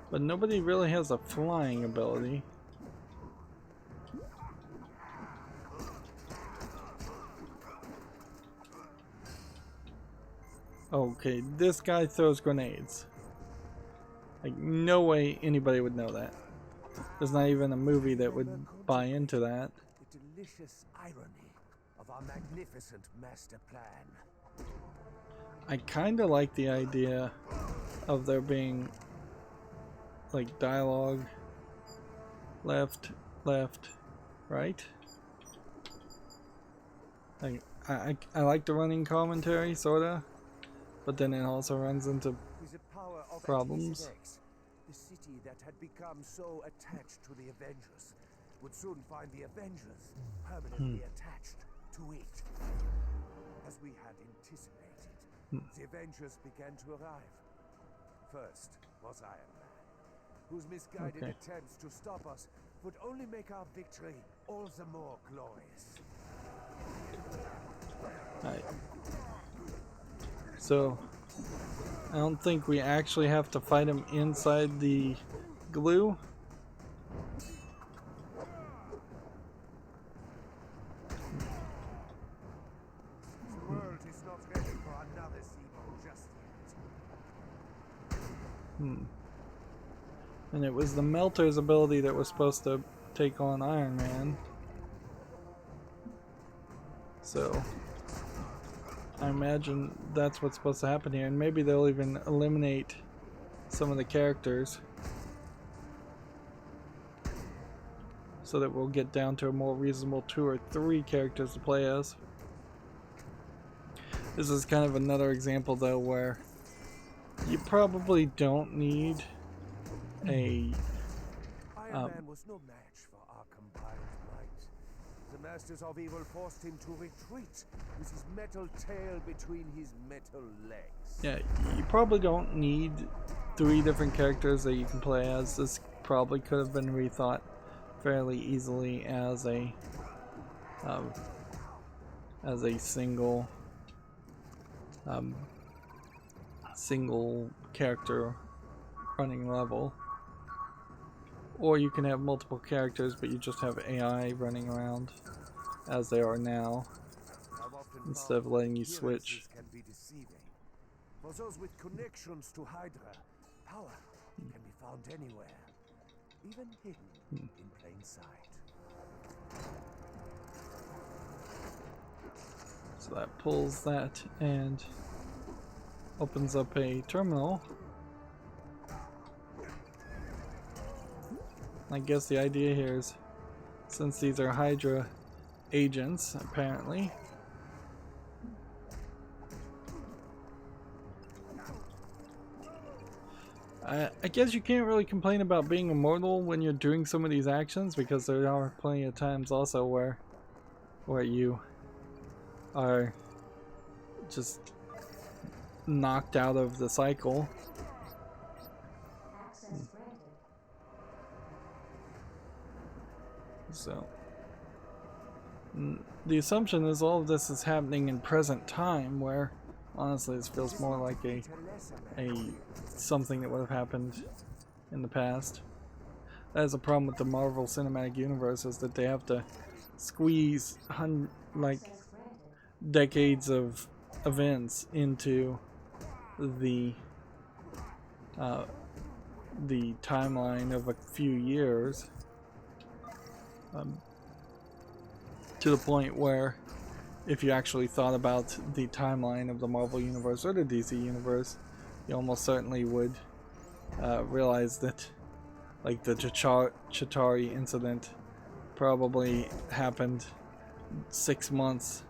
But nobody really has a flying ability. Okay, this guy throws grenades. Like, no way anybody would know that. There's not even a movie that would buy into that. The delicious irony of our magnificent master plan. I kind of like the idea of there being like dialogue, left, right. Like I like the running commentary, sorta, but then it also runs into problems. The city that had become so attached to the Avengers would soon find the Avengers permanently attached to it. As we had anticipated, the Avengers began to arrive. First was Iron Man, whose misguided attempts to stop us would only make our victory all the more glorious. Alright. So, I don't think we actually have to fight him inside the glue. The world is not ready for another Zemo just yet. And it was the Melter's ability that was supposed to take on Iron Man. So I imagine that's what's supposed to happen here, and maybe they'll even eliminate some of the characters so that we'll get down to a more reasonable 2 or 3 characters to play as. This is kind of another example though where you probably don't need a Iron Man was no match for our combined might. The masters of evil forced him to retreat with his metal tail between his metal legs. Yeah, you probably don't need 3 different characters that you can play as. This probably could have been rethought fairly easily as a single character running level. Or you can have multiple characters, but you just have AI running around as they are now, instead of letting you switch. Can be deceiving. For those with connections to Hydra, power can be found anywhere, even hidden in plain sight. So that pulls that and opens up a terminal. I guess the idea here is, since these are Hydra agents, apparently, I guess you can't really complain about being immortal when you're doing some of these actions, because there are plenty of times also where you are just knocked out of the cycle. So the assumption is all of this is happening in present time, where honestly this feels more like a something that would have happened in the past. That is a problem with the Marvel Cinematic Universe, is that they have to squeeze like decades of events into the timeline of a few years, to the point where if you actually thought about the timeline of the Marvel Universe or the DC Universe, you almost certainly would realize that, like, the Chitauri incident probably happened 6 months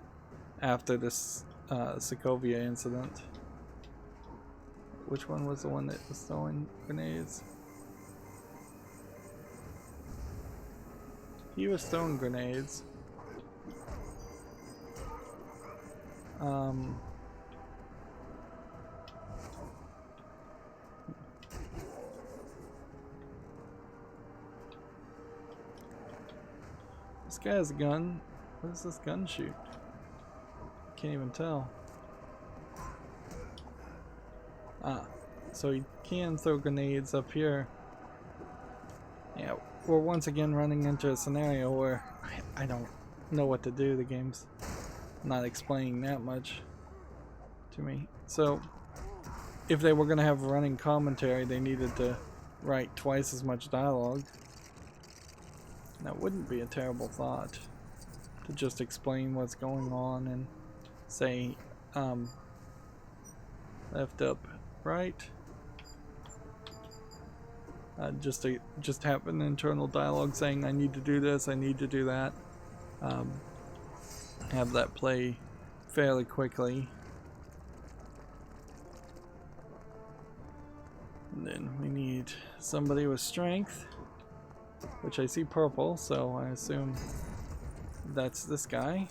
after this Sokovia incident. Which one was the one that was throwing grenades? He was throwing grenades. This guy has a gun. What does this gun shoot? Can't even tell. Ah, so he can throw grenades up here. Yeah, we're once again running into a scenario where I don't know what to do. The game's not explaining that much to me. So if they were going to have running commentary, they needed to write twice as much dialogue. That wouldn't be a terrible thought, to just explain what's going on and say left, up, right. Just have an internal dialogue saying I need to do this, I need to do that. Have that play fairly quickly. And then we need somebody with strength, which I see purple, so I assume that's this guy.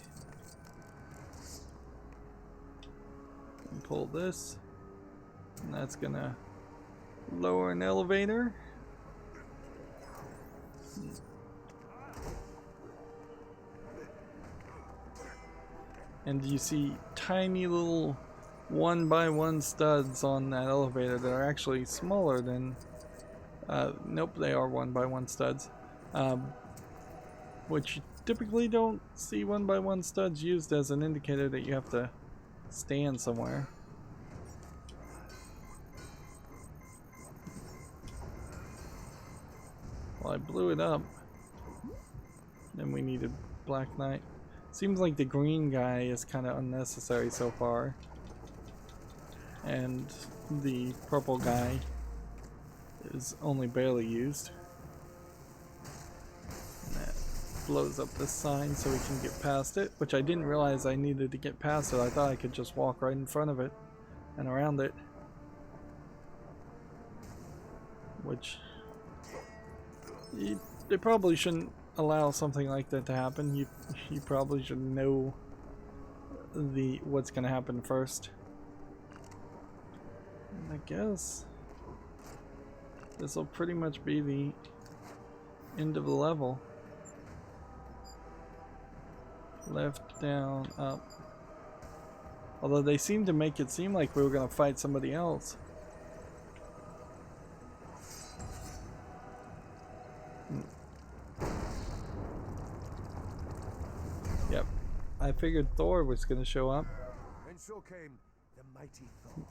And pull this, and that's gonna lower an elevator. And you see tiny little 1x1 studs on that elevator that are actually smaller than nope, they are 1x1 studs, which you typically don't see 1x1 studs used as an indicator that you have to stand somewhere. Well, I blew it up. Then we needed Black Knight. Seems like the green guy is kind of unnecessary so far. And the purple guy is only barely used. And that blows up this sign so we can get past it, which I didn't realize I needed to get past it. I thought I could just walk right in front of it and around it. Which they probably shouldn't allow something like that to happen, you probably should know what's gonna happen first. And I guess this will pretty much be the end of the level. Left, down, up. Although they seem to make it seem like we were gonna fight somebody else. Yep. I figured Thor was gonna show up. And so came the mighty Thor.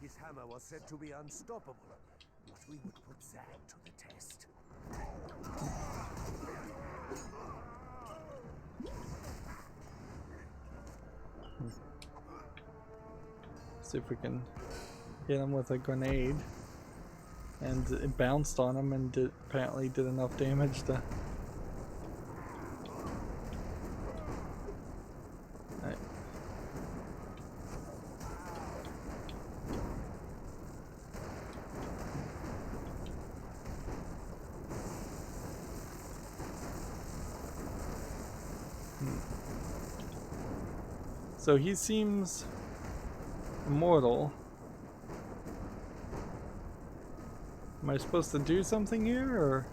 His hammer was said to be unstoppable, but we would put that to the test. See if we can hit him with a grenade. And it bounced on him and apparently did enough damage to... Alright. So he seems immortal. Am I supposed to do something here,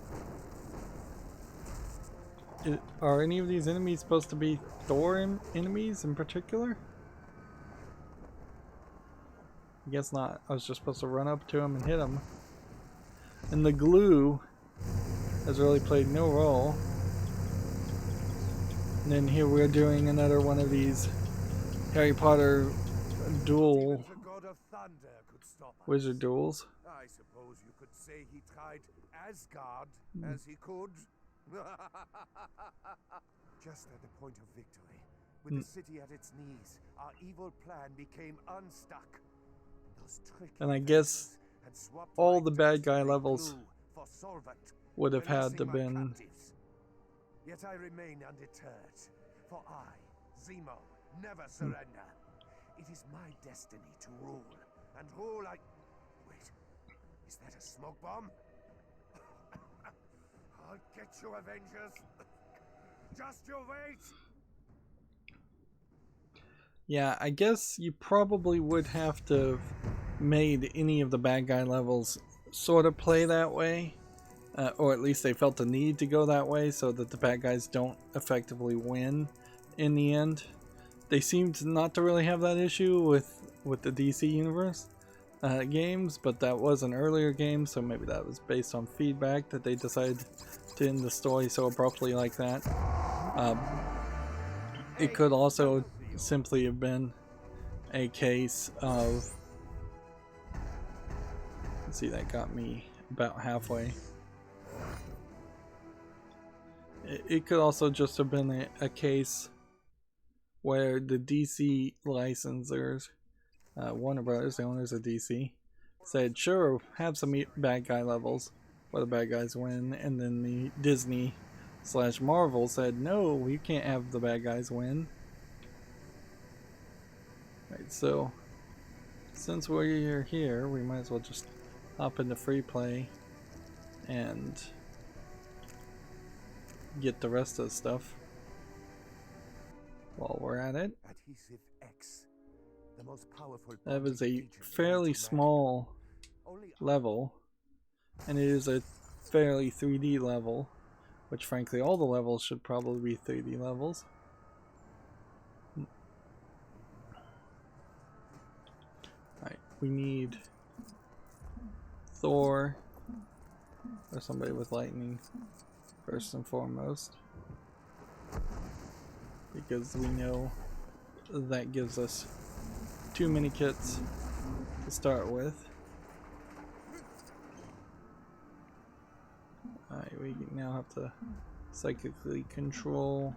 or are any of these enemies supposed to be Thor enemies in particular? I guess not. I was just supposed to run up to him and hit him. And the glue has really played no role. And then here we're doing another one of these Harry Potter duel, Even the god of thunder could stop us. wizard duels. I suppose you could say he tried Asgard as he could. Just at the point of victory, with the city at its knees, our evil plan became unstuck. Those tricky And I guess Avengers had swapped all my the bad guy destiny levels glue for solvent, would have had to releasing my been... captives. Yet I remain undeterred, for I, Zemo, never surrender. It is my destiny to rule, and rule I... Wait, is that a smoke bomb? I'll get you, Avengers. Just you wait. Yeah, I guess you probably would have to have made any of the bad guy levels sort of play that way. Or at least they felt the need to go that way so that the bad guys don't effectively win in the end. They seemed not to really have that issue with the DC Universe games, but that was an earlier game, so maybe that was based on feedback that they decided to end the story so abruptly like that. It could also simply have been a case of... Let's see, that got me about halfway. It could also just have been a case where the DC licensors, Warner Brothers, the owners of DC, said, sure, have some bad guy levels where the bad guys win, and then the Disney / Marvel said, no, you can't have the bad guys win. Right, so since we're here, we might as well just hop into free play and get the rest of the stuff while we're at it. Adhesive X, the most powerful That was a agent fairly known to small man. Only level, and it is a fairly 3D level, which frankly all the levels should probably be 3D levels. Alright, we need Thor or somebody with lightning first and foremost, because we know that gives us too many kits to start with. Alright, we now have to psychically control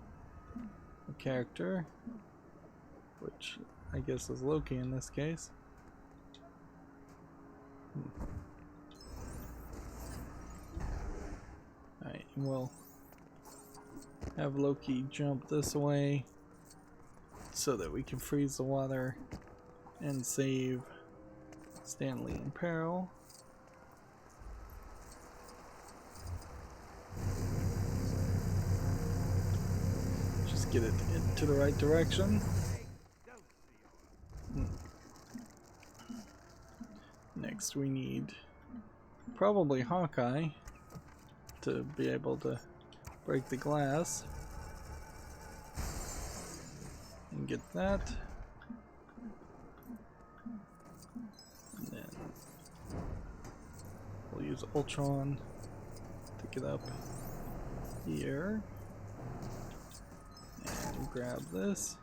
a character, which I guess is Loki in this case. Alright, and we'll have Loki jump this way so that we can freeze the water and save Stanley in peril. get it into the right direction. Next we need probably Hawkeye to be able to break the glass. And get that. And then we'll use Ultron to get up here. And grab this.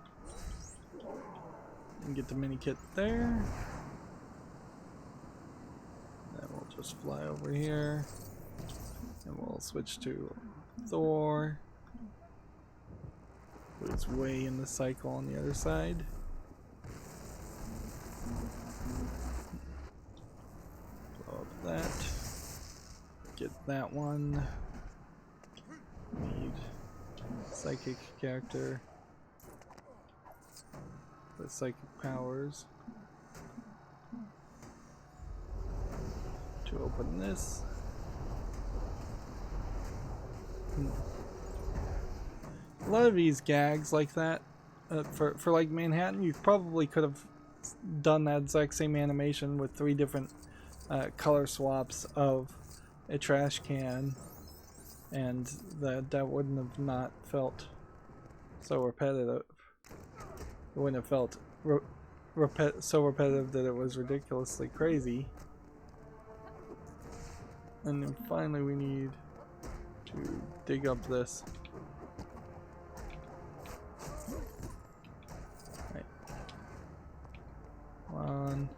And get the mini kit there. Then we'll just fly over here. And we'll switch to Thor, who's way in the cycle on the other side. Blow up that. Get that one. Need psychic character with psychic powers to open this. A lot of these gags like that, for like Manhattan, you probably could have done that exact same animation with 3 different color swaps of a trash can, and that wouldn't have not felt so repetitive. It wouldn't have felt so repetitive that it was ridiculously crazy. And then finally we need to dig up this. Right. One.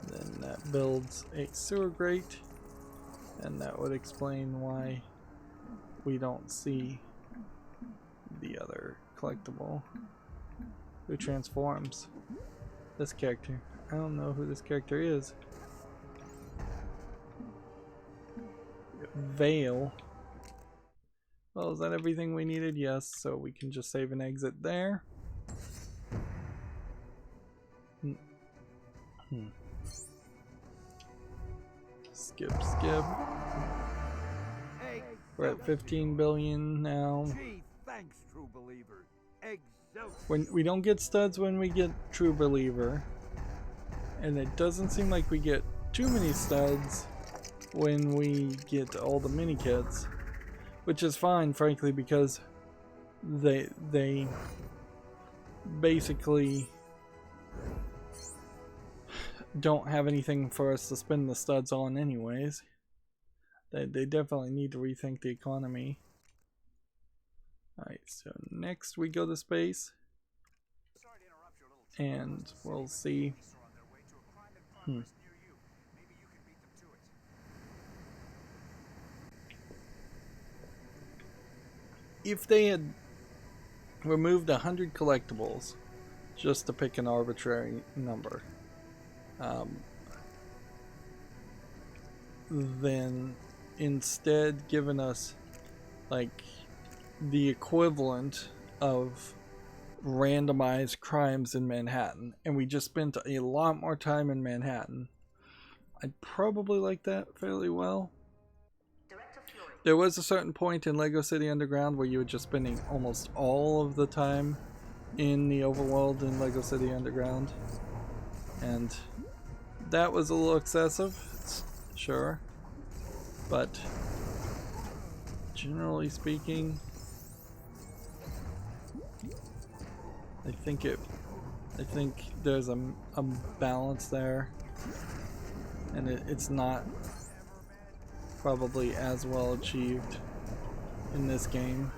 Then that builds a sewer grate, and that would explain why we don't see the other collectible who transforms. This character. I don't know who this character is. Veil. Well, is that everything we needed? Yes, so we can just save and exit there. Skip. We're at 15 billion now. Gee, thanks, true believers. When we don't get studs when we get True Believer, and it doesn't seem like we get too many studs when we get all the mini kits, which is fine, frankly, because they basically don't have anything for us to spend the studs on anyways. They definitely need to rethink the economy. Alright, so next we go to space, and we'll see. If they had removed 100 collectibles, just to pick an arbitrary number, then instead given us like the equivalent of randomized crimes in Manhattan, and we just spent a lot more time in Manhattan, I'd probably like that fairly well. There was a certain point in LEGO City Underground where you were just spending almost all of the time in the overworld in LEGO City Underground, and that was a little excessive, sure, but generally speaking, I think there's a balance there, and it's not probably as well achieved in this game.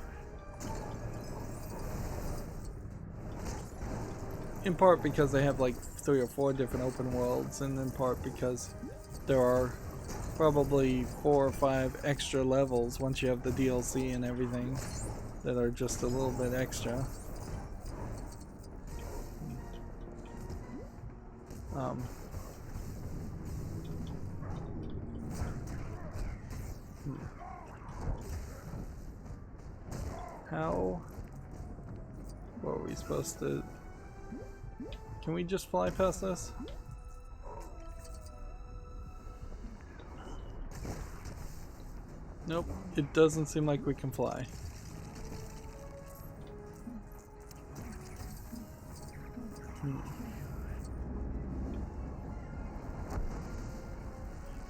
In part because they have like 3 or 4 different open worlds, and in part because there are probably 4 or 5 extra levels once you have the DLC and everything that are just a little bit extra. How were we supposed to... Can we just fly past this? Nope, it doesn't seem like we can fly.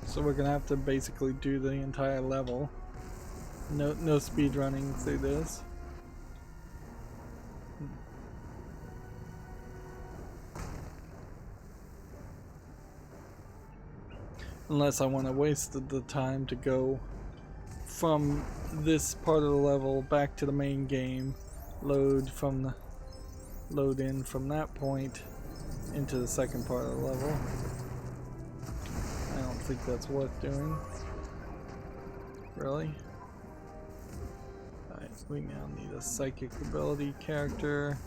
So we're gonna have to basically do the entire level. No speed running through this. Unless I want to waste the time to go from this part of the level back to the main game, load in from that point into the second part of the level. I don't think that's worth doing. Really? Alright, we now need a psychic ability character.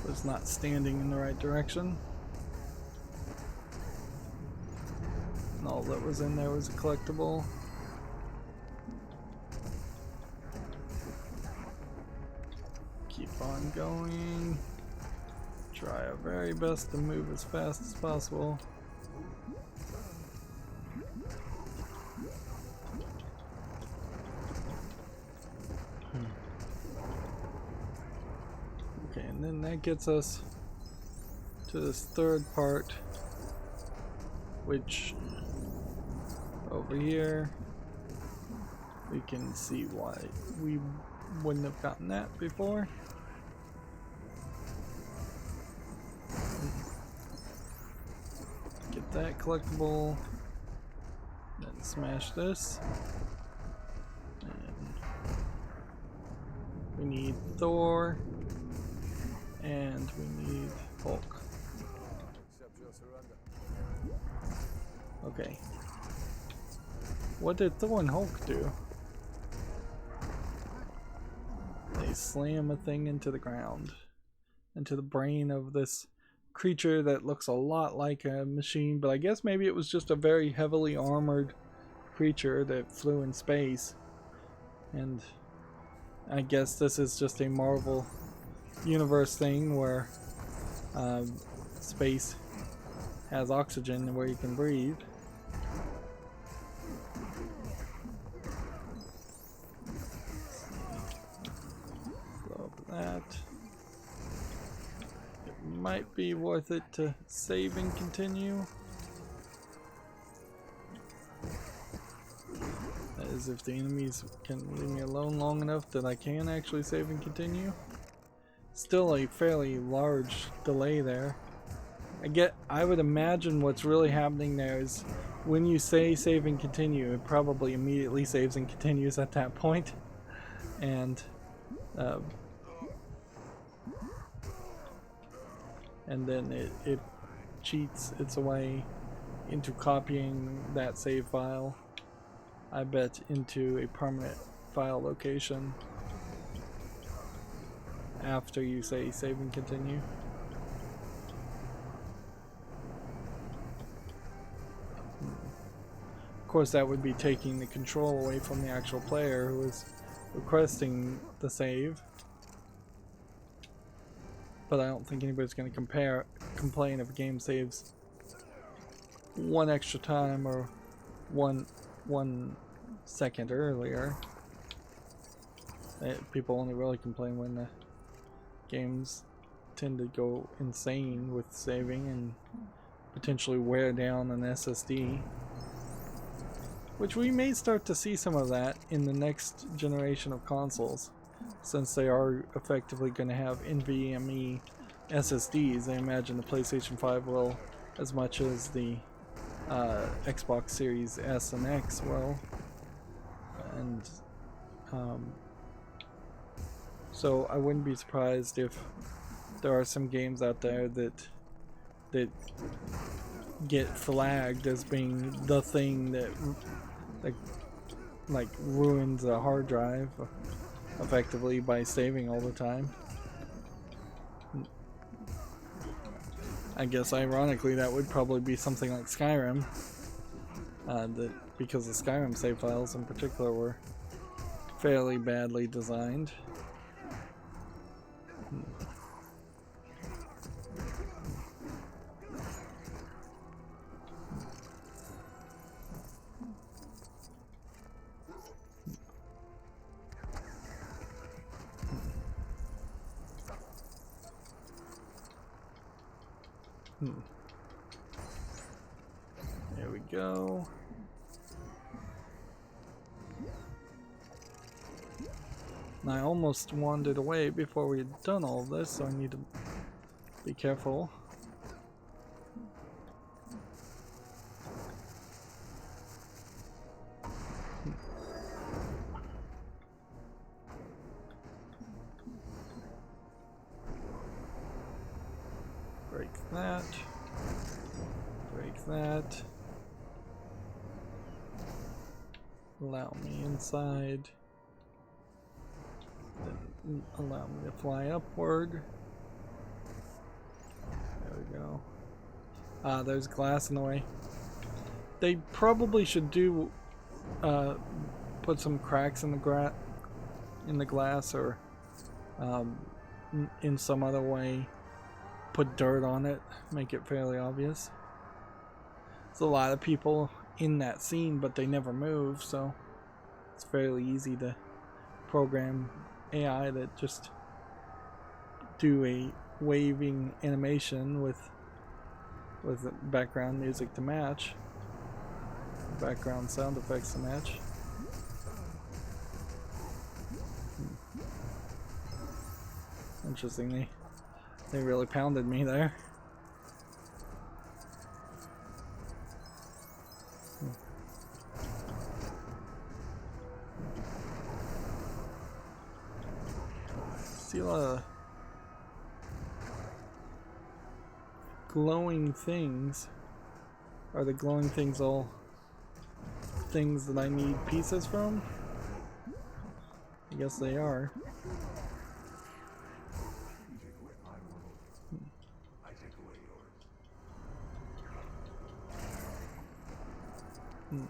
Was not standing in the right direction. And all that was in there was a collectible. Keep on going. Try our very best to move as fast as possible. Okay, and then that gets us to this third part, which over here we can see why we wouldn't have gotten that before. Get that collectible, then smash this. And we need Thor. And we need Hulk. Okay. What did Thor and Hulk do? They slam a thing into the ground. Into the brain of this creature that looks a lot like a machine, but I guess maybe it was just a very heavily armored creature that flew in space. And I guess this is just a Marvel universe thing where space has oxygen where you can breathe. So that it might be worth it to save and continue. That is, if the enemies can leave me alone long enough that I can actually save and continue. Still a fairly large delay there. I would imagine what's really happening there is when you say save and continue, it probably immediately saves and continues at that point. And then it cheats its way into copying that save file, I bet, into a permanent file location after you say save and continue. Of course, that would be taking the control away from the actual player who is requesting the save. But I don't think anybody's going to complain if a game saves one extra time or one second earlier. People only really complain when the games tend to go insane with saving and potentially wear down an SSD, which we may start to see some of that in the next generation of consoles, since they are effectively going to have NVMe SSDs. I imagine the PlayStation 5 will, as much as the Xbox Series S and X will, and so I wouldn't be surprised if there are some games out there that get flagged as being the thing that like ruins a hard drive effectively by saving all the time. I guess ironically that would probably be something like Skyrim, because the Skyrim save files in particular were fairly badly designed. There we go. And I almost wandered away before we had done all of this, so I need to be careful. Break that. Break that. Allow me inside. Then allow me to fly upward. There we go. Ah, there's glass in the way. They probably should do put some cracks in the glass, or in some other way put dirt on it, make it fairly obvious. There's a lot of people in that scene, but they never move, so it's fairly easy to program AI that just do a waving animation with background music to match, background sound effects to match. Interesting, they really pounded me there. See a lot of glowing things. Are the glowing things all things that I need pieces from? I guess they are. Then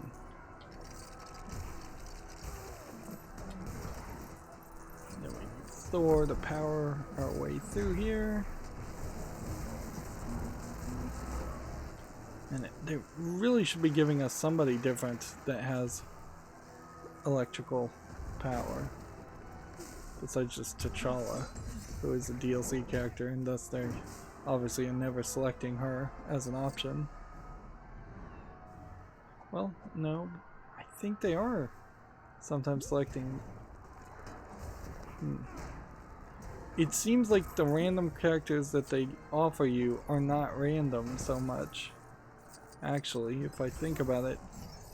we use Thor to power our way through here. And they really should be giving us somebody different that has electrical power. Besides just T'Challa, who is a DLC character, and thus they're obviously never selecting her as an option. Well, no, I think they are sometimes selecting. It seems like the random characters that they offer you are not random so much. Actually, if I think about it,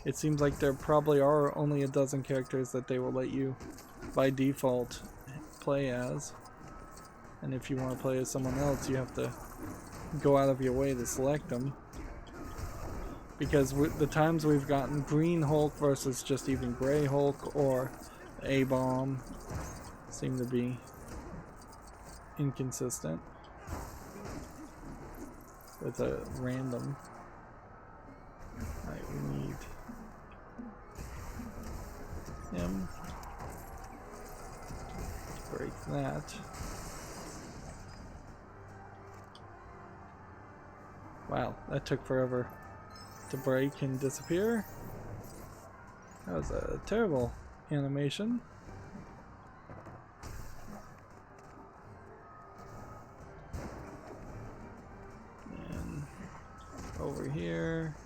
it seems like there probably are only a dozen characters that they will let you by default play as. And if you want to play as someone else, you have to go out of your way to select them. Because the times we've gotten Green Hulk versus just even Gray Hulk or A-Bomb seem to be inconsistent with a random. Alright, we need him. Break that. Wow, that took forever to break and disappear. That was a terrible animation. And over here.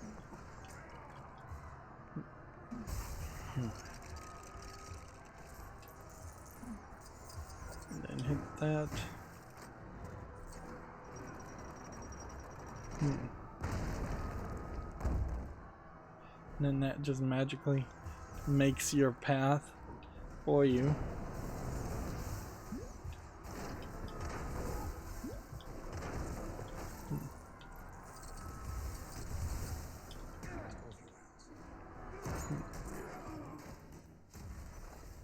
And then hit that. And then that just magically makes your path for you.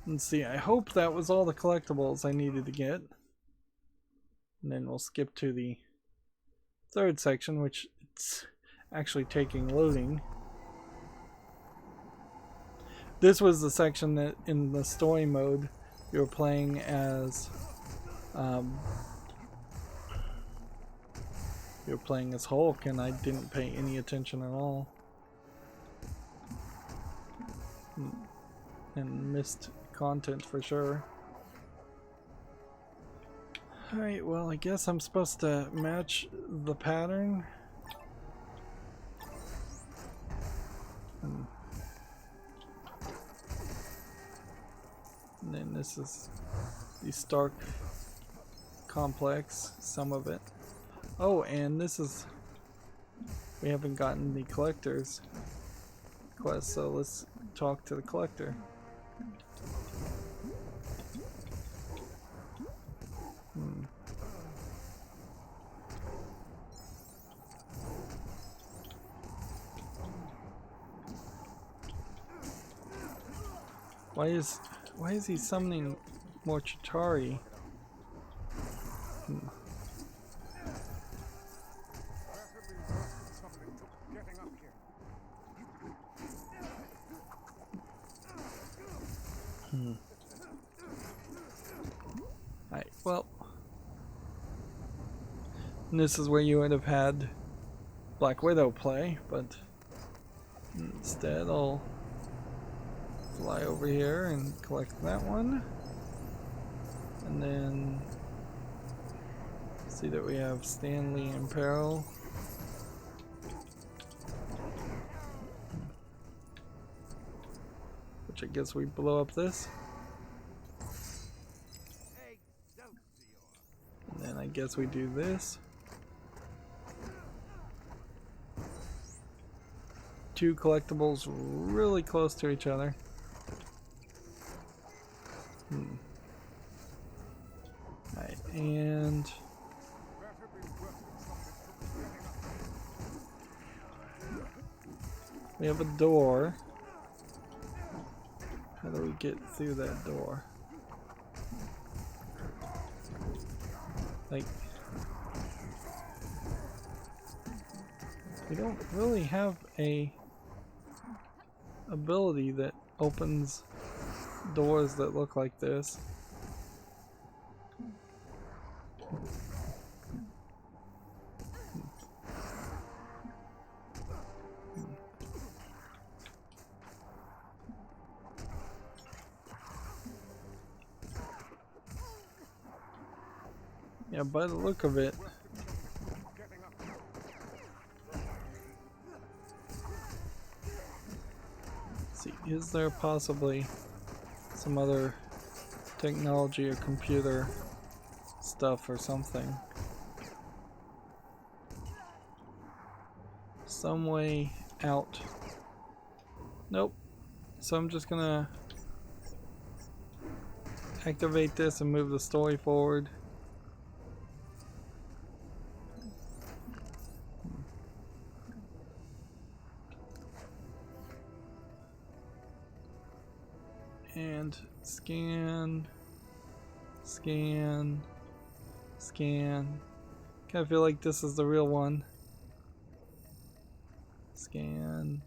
Let's see, I hope that was all the collectibles I needed to get. And then we'll skip to the third section, which it's actually taking loading. This was the section that in the story mode you were playing as You're playing as Hulk, and I didn't pay any attention at all. And missed content for sure. Alright, well, I guess I'm supposed to match the pattern. And then this is the Stark complex, some of it. Oh, and this is, we haven't gotten the collector's quest, so let's talk to the collector. Why is he summoning more Chitauri? Alright, well, and this is where you would have had Black Widow play, but instead I'll fly over here and collect that one, and then see that we have Stanley in peril. Which I guess we blow up this. And then I guess we do this. Two collectibles really close to each other. Alright, and we have a door. How do we get through that door? Like, we don't really have a ability that opens doors that look like this. Yeah, by the look of it, let's see, is there possibly some other technology or computer stuff or something? Some way out. Nope. So I'm just gonna activate this and move the story forward. And scan, scan, scan. Kind of feel like this is the real one. Scan.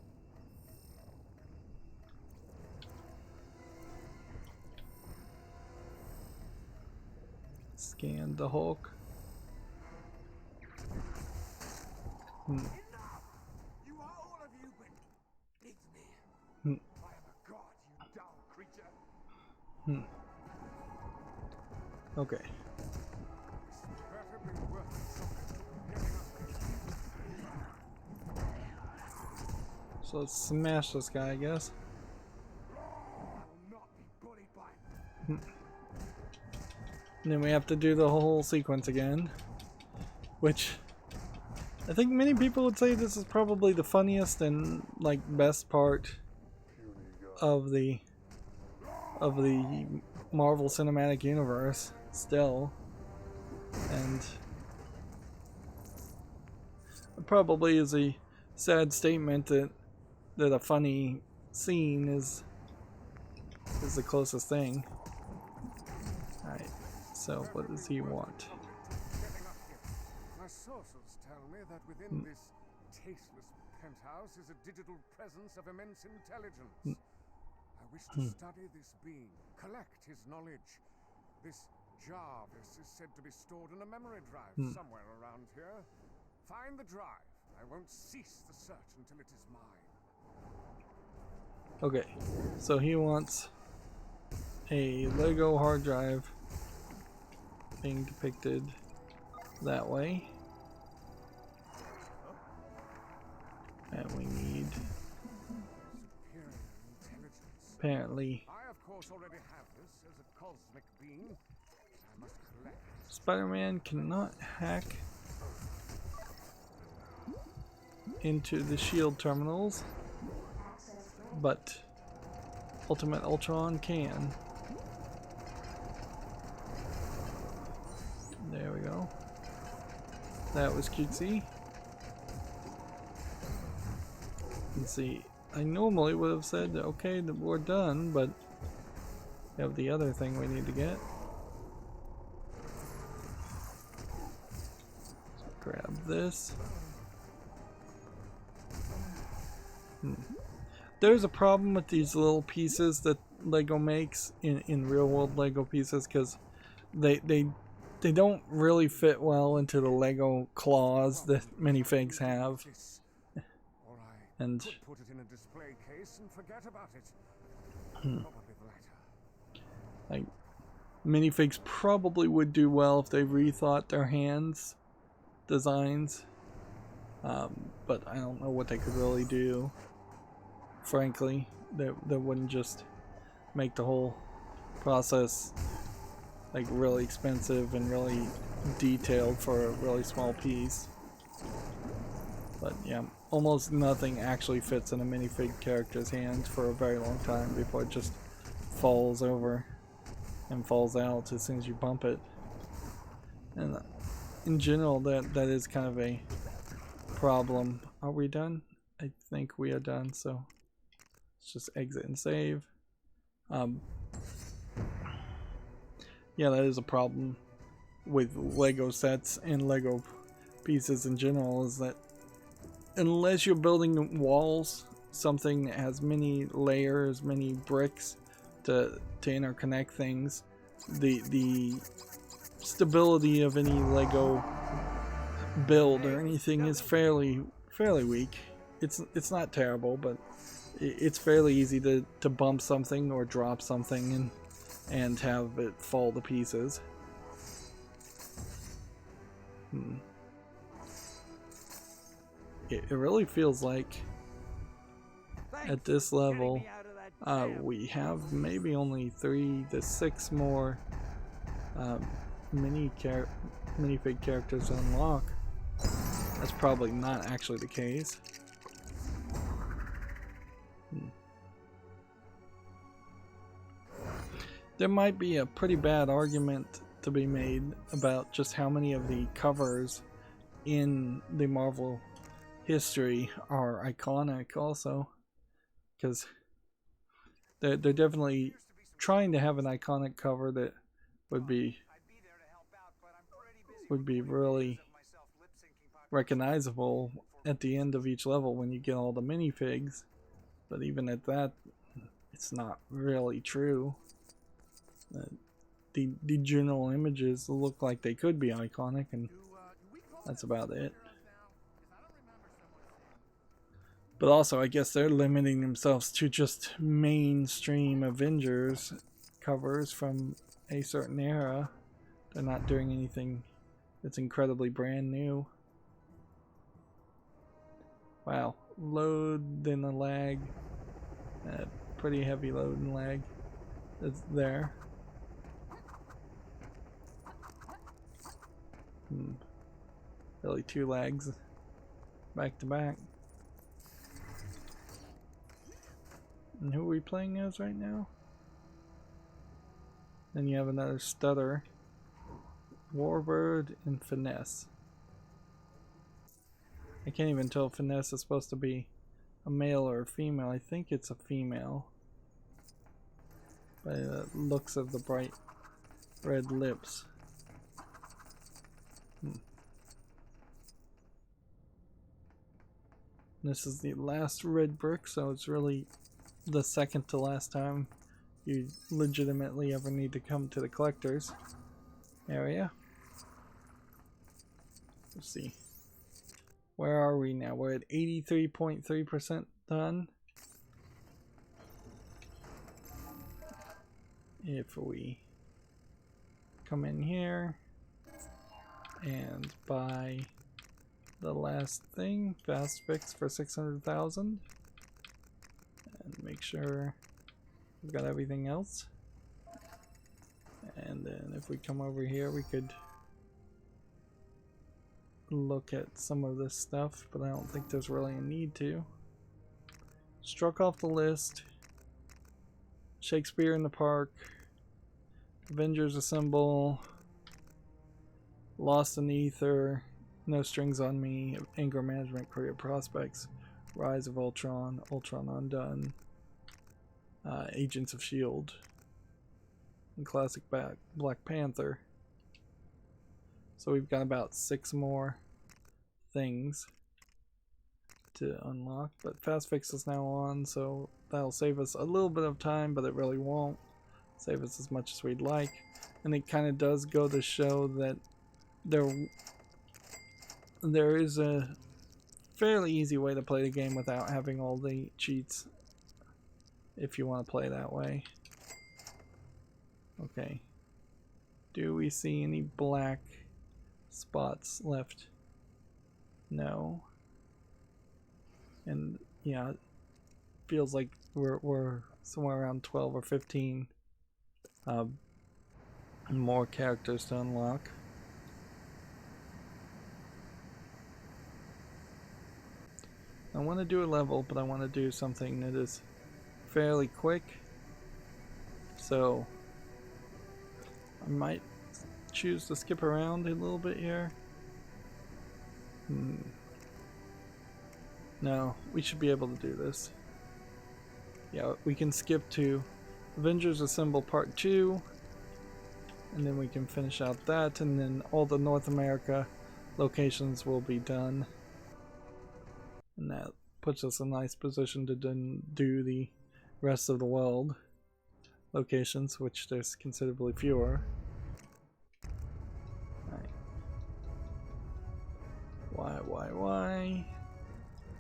Scan the Hulk. Enough! You are all of you, but it's me. I am a god, you dull creature. Okay. So let's smash this guy, I guess. And then we have to do the whole sequence again, which I think many people would say this is probably the funniest and like best part of the Marvel Cinematic Universe still, and it probably is a sad statement that a funny scene is the closest thing. Alright, so what does he want? My sources tell me that within this tasteless penthouse is a digital presence of immense intelligence. I wish to study this being, collect his knowledge. This Jarvis is said to be stored in a memory drive somewhere around here. Find the drive. I won't cease the search until it is mine. Okay, so he wants a Lego hard drive being depicted that way. And we need Superior intelligence. apparently I, of course, already have this as a cosmic being. I must collect. Spider-Man cannot hack into the shield terminals, but Ultimate Ultron can. There we go. That was cutesy. Let's see. I normally would have said, okay, we're done, but we have the other thing we need to get. So grab this. There's a problem with these little pieces that Lego makes in real world Lego pieces, because they don't really fit well into the Lego claws that minifigs have. And Could put it in a display case and forget about it. Probably the latter. like minifigs probably would do well if they rethought their hands designs, but I don't know what they could really do. Frankly, that wouldn't just make the whole process like really expensive and really detailed for a really small piece. But yeah, almost nothing actually fits in a minifig character's hands for a very long time before it just falls over and falls out as soon as you bump it. And in general, that is kind of a problem. Are we done? I think we are done, so let's just exit and save. Yeah, that is a problem with Lego sets and Lego pieces in general, is that unless you're building walls, something that has many layers, many bricks to interconnect things, the stability of any Lego build or anything is fairly weak. It's not terrible, but it's fairly easy to bump something or drop something and have it fall to pieces. It really feels like at this level we have maybe only 3 to 6 more minifig characters to unlock. That's probably not actually the case. There might be a pretty bad argument to be made about just how many of the covers in the Marvel history are iconic also, because they're definitely trying to have an iconic cover that would be really recognizable at the end of each level when you get all the minifigs, but even at that, it's not really true. The general images look like they could be iconic, and that's about it. But also, I guess they're limiting themselves to just mainstream Avengers covers from a certain era. They're not doing anything that's incredibly brand new. Wow, load and a lag. Pretty heavy load and lag that's there. Really 2 lags back to back. And who are we playing as right now? Then you have another stutter. Warbird and Finesse. I can't even tell if Finesse is supposed to be a male or a female. I think it's a female by the looks of the bright red lips. This is the last red brick, so it's really the second to last time you legitimately ever need to come to the collectors. area. Let's see. Where are we now? We're at 83.3% done. If we come in here and buy the last thing, fast fix for 600,000, and make sure we've got everything else. And then if we come over here, we could look at some of this stuff, but I don't think there's really a need to. Struck off the list. Shakespeare in the Park, Avengers Assemble, Lost in the Ether, No Strings on Me, Anger Management, Career Prospects, Rise of Ultron, Ultron Undone, Agents of S.H.I.E.L.D., and Classic Black Panther. So we've got about 6 more things to unlock, but Fast Fix is now on, so that'll save us a little bit of time, but it really won't save us as much as we'd like. And it kind of does go to show that there is a fairly easy way to play the game without having all the cheats, if you want to play that way. Okay. Do we see any black spots left? No. And yeah, it feels like we're somewhere around 12 or 15 more characters to unlock. I want to do a level, but I want to do something that is fairly quick. So I might choose to skip around a little bit here. No, we should be able to do this. Yeah, we can skip to Avengers Assemble Part 2, and then we can finish out that, and then all the North America locations will be done. And that puts us in a nice position to do the rest of the world locations, which there's considerably fewer. Right. Why?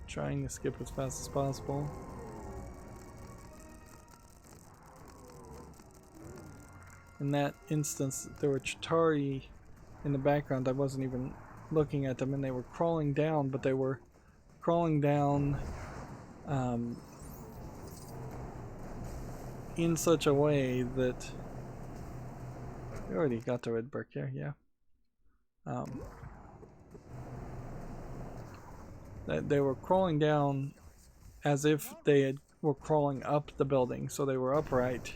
Trying to skip as fast as possible. In that instance, there were Chitauri in the background. I wasn't even looking at them, and they were crawling down, but they were crawling down in such a way that we already got the red brick here, yeah. That they were crawling down as if they were crawling up the building, so they were upright,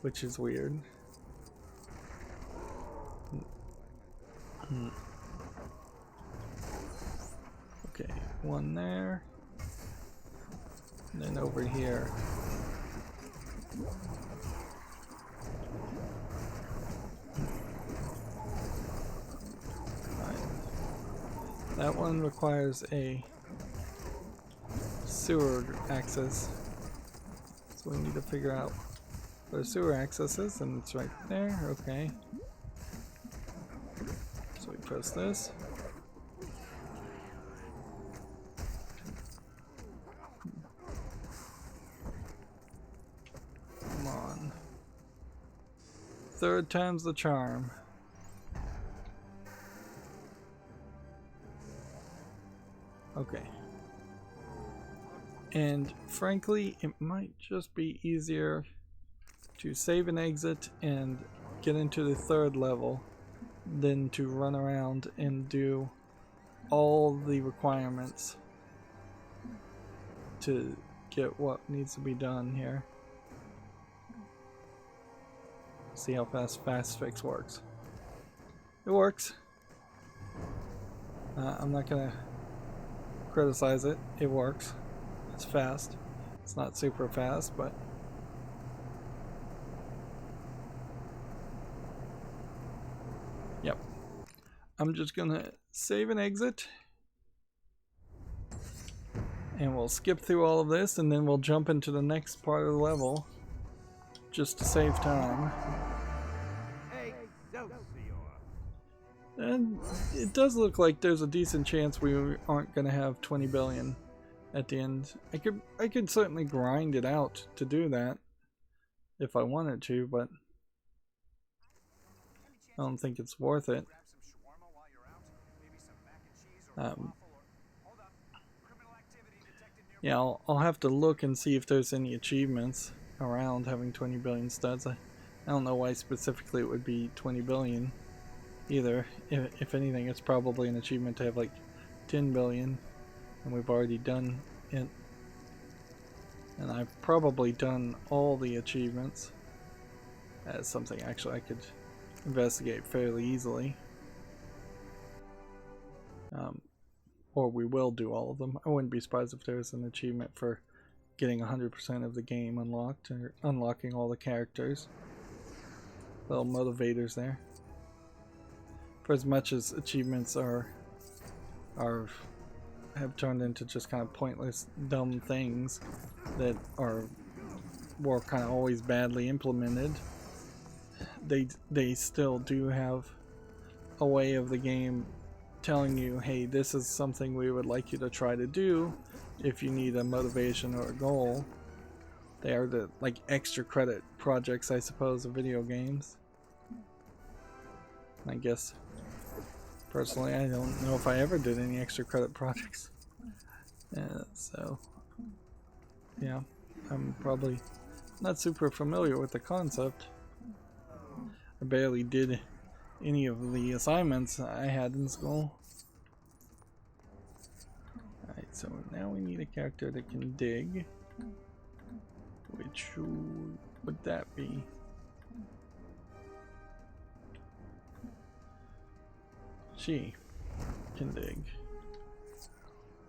which is weird. Okay, one there, and then over here. That one requires a sewer access, so we need to figure out where the sewer access is, and it's right there. Okay, so we press this. Come on, 3rd time's the charm. Okay. And frankly, it might just be easier to save and exit and get into the 3rd level than to run around and do all the requirements to get what needs to be done here. See how fast Fast Fix works. It works. I'm not gonna criticize it. It works. It's fast. It's not super fast, but yep. I'm just gonna save and exit, and we'll skip through all of this, and then we'll jump into the next part of the level just to save time. Hey, And it does look like there's a decent chance we aren't going to have 20 billion at the end. I could certainly grind it out to do that if I wanted to, but I don't think it's worth it. Yeah, I'll have to look and see if there's any achievements around having 20 billion studs. I don't know why specifically it would be 20 billion either. If anything, it's probably an achievement to have like 10 billion, and we've already done it. And I've probably done all the achievements. As something actually I could investigate fairly easily. Or we will do all of them. I wouldn't be surprised if there's an achievement for getting 100% of the game unlocked, or unlocking all the characters. Little motivators there. For as much as achievements have turned into just kind of pointless, dumb things that were kind of always badly implemented, they still do have a way of the game telling you, hey, this is something we would like you to try to do if you need a motivation or a goal. They are the like extra credit projects, I suppose, of video games. I guess personally I don't know if I ever did any extra credit projects. So yeah, I'm probably not super familiar with the concept. I barely did any of the assignments I had in school. Alright, so now we need a character that can dig. Which would that be? She can dig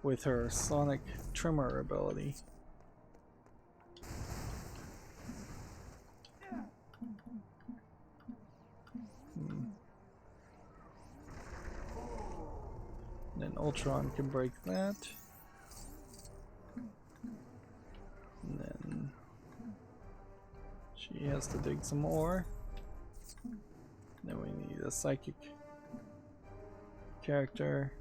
with her sonic tremor ability. Then Ultron can break that. And then she has to dig some more. Then we need a psychic character.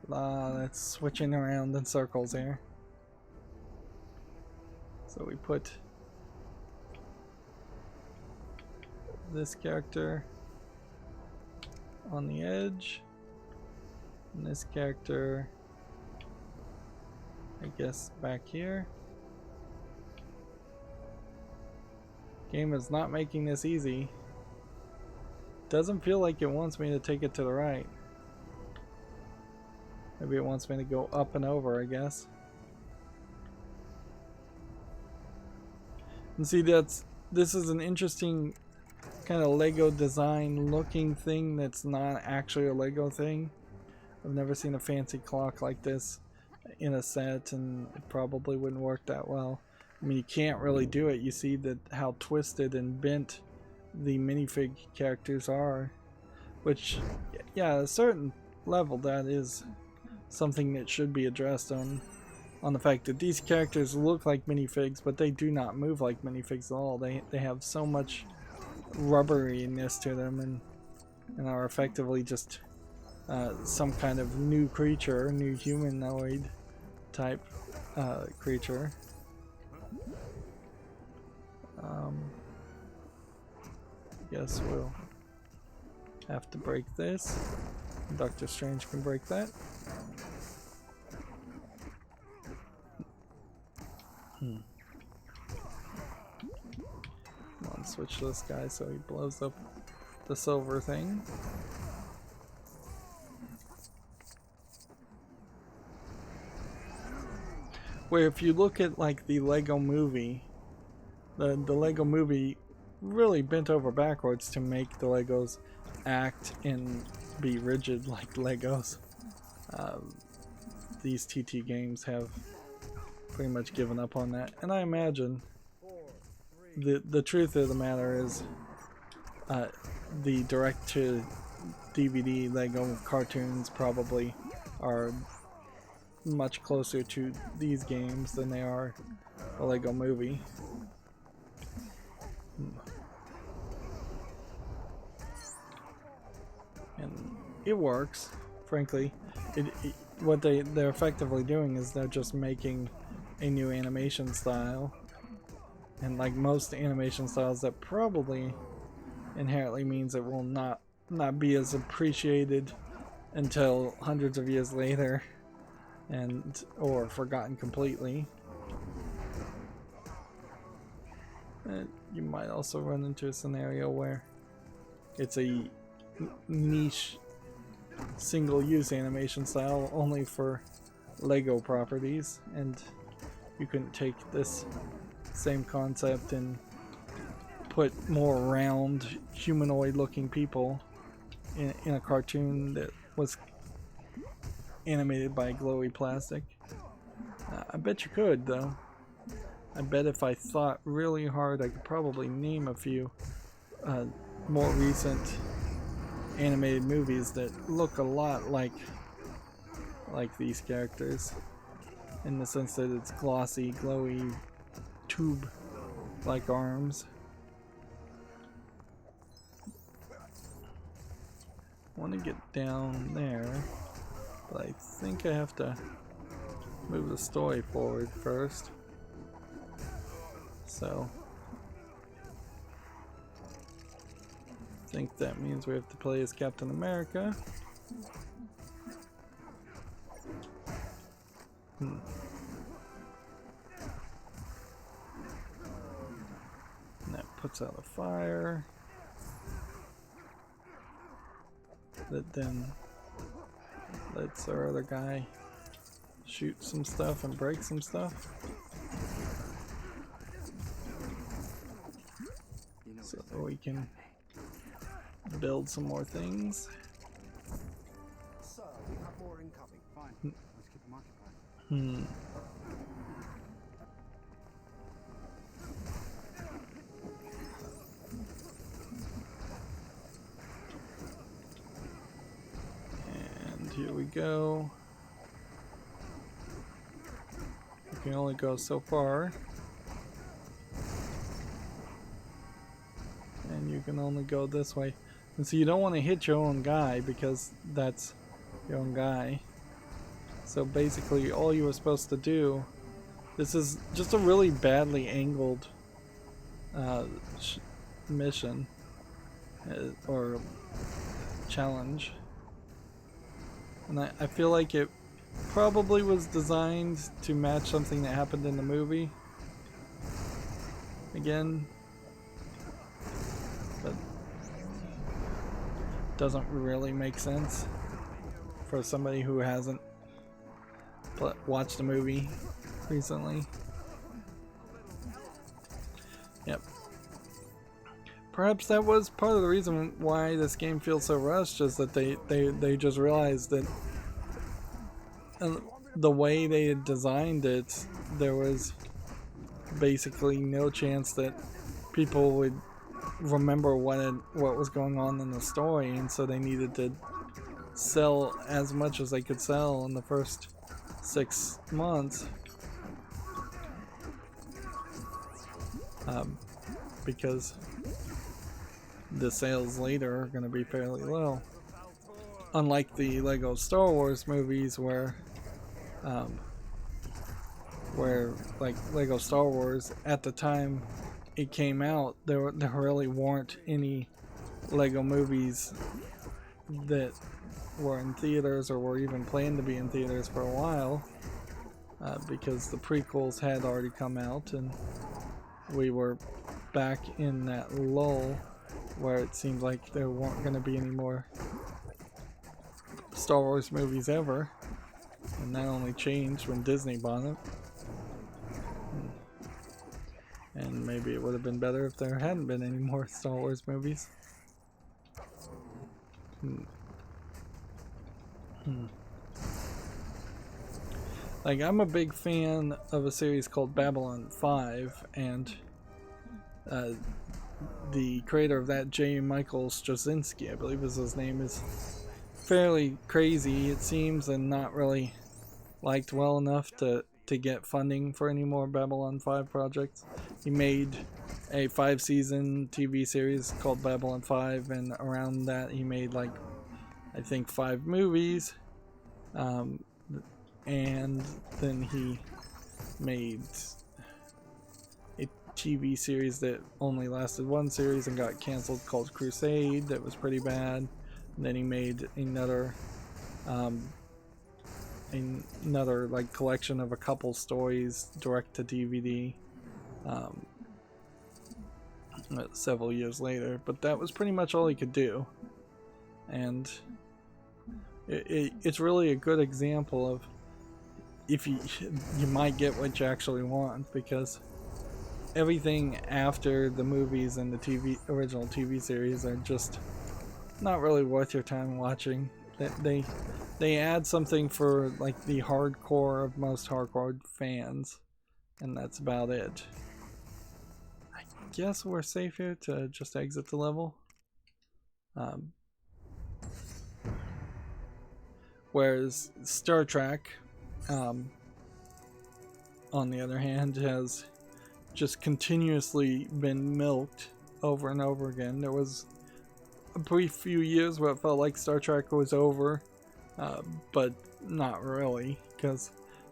That's switching around in circles here. So we put this character on the edge, and this character, I guess, back here. Game is not making this easy. Doesn't feel like it wants me to take it to the right. Maybe it wants me to go up and over, I guess. And see, this is an interesting kind of Lego design looking thing that's not actually a Lego thing. I've never seen a fancy clock like this in a set, and it probably wouldn't work that well. I mean, you can't really do it. You see that how twisted and bent the minifig characters are, which, yeah, at a certain level that is something that should be addressed on the fact that these characters look like minifigs, but they do not move like minifigs at all. They have so much rubberiness to them, and are effectively just some kind of new creature, new humanoid type creature. Guess we'll have to break this. Doctor Strange can break that. Come on, switch this guy so he blows up the silver thing. Where if you look at like the Lego movie, the Lego movie really bent over backwards to make the Legos act and be rigid like Legos. These TT games have pretty much given up on that, and I imagine the truth of the matter is the direct to DVD Lego cartoons probably are much closer to these games than they are a Lego movie. it works, frankly. What they're effectively doing is they're just making a new animation style, and like most animation styles, that probably inherently means it will not be as appreciated until hundreds of years later, and or forgotten completely. And you might also run into a scenario where it's a niche single-use animation style only for LEGO properties, and you couldn't take this same concept and put more round humanoid-looking people in a cartoon that was animated by glowy plastic. I bet you could, though. I bet if I thought really hard, I could probably name a few more recent animated movies that look a lot like these characters, in the sense that it's glossy, glowy, tube-like arms. I want to get down there, but I think I have to move the story forward first. So I think that means we have to play as Captain America. And that puts out a fire that then lets our other guy shoot some stuff and break some stuff. So that we can build some more things. Sir, we have more incoming. Fine. Let's keep them occupied. And here we go. You can only go so far. And you can only go this way. And so you don't want to hit your own guy, because that's your own guy. So basically all you were supposed to do, this is just a really badly angled mission or challenge. And I feel like it probably was designed to match something that happened in the movie. Again, but doesn't really make sense for somebody who hasn't watched the movie recently. Yep. Perhaps that was part of the reason why this game feels so rushed, is that they just realized that the way they had designed it, there was basically no chance that people would remember what was going on in the story, and so they needed to sell as much as they could sell in the first 6 months, because the sales later are going to be fairly low, unlike the LEGO Star Wars movies, where like LEGO Star Wars, at the time it came out, there really weren't any LEGO movies that were in theaters or were even planned to be in theaters for a while, because the prequels had already come out, and we were back in that lull where it seemed like there weren't going to be any more Star Wars movies ever, and that only changed when Disney bought it. And maybe it would have been better if there hadn't been any more Star Wars movies. Like, I'm a big fan of a series called Babylon 5, and the creator of that, J. Michael Straczynski, I believe is his name, is fairly crazy, it seems, and not really liked well enough to get funding for any more Babylon 5 projects. He made a 5-season TV series called Babylon 5, and around that he made like I think 5 movies, and then he made a TV series that only lasted 1 series and got canceled called Crusade that was pretty bad. And then he made another like collection of a couple stories direct to DVD several years later, but that was pretty much all he could do. And it's really a good example of if you might get what you actually want, because everything after the movies and the original TV series are just not really worth your time watching. They add something for like the hardcore of most hardcore fans, and that's about it. I guess we're safe here to just exit the level. Whereas Star Trek, on the other hand, has just continuously been milked over and over again. There was a brief few years where it felt like Star Trek was over, but not really, because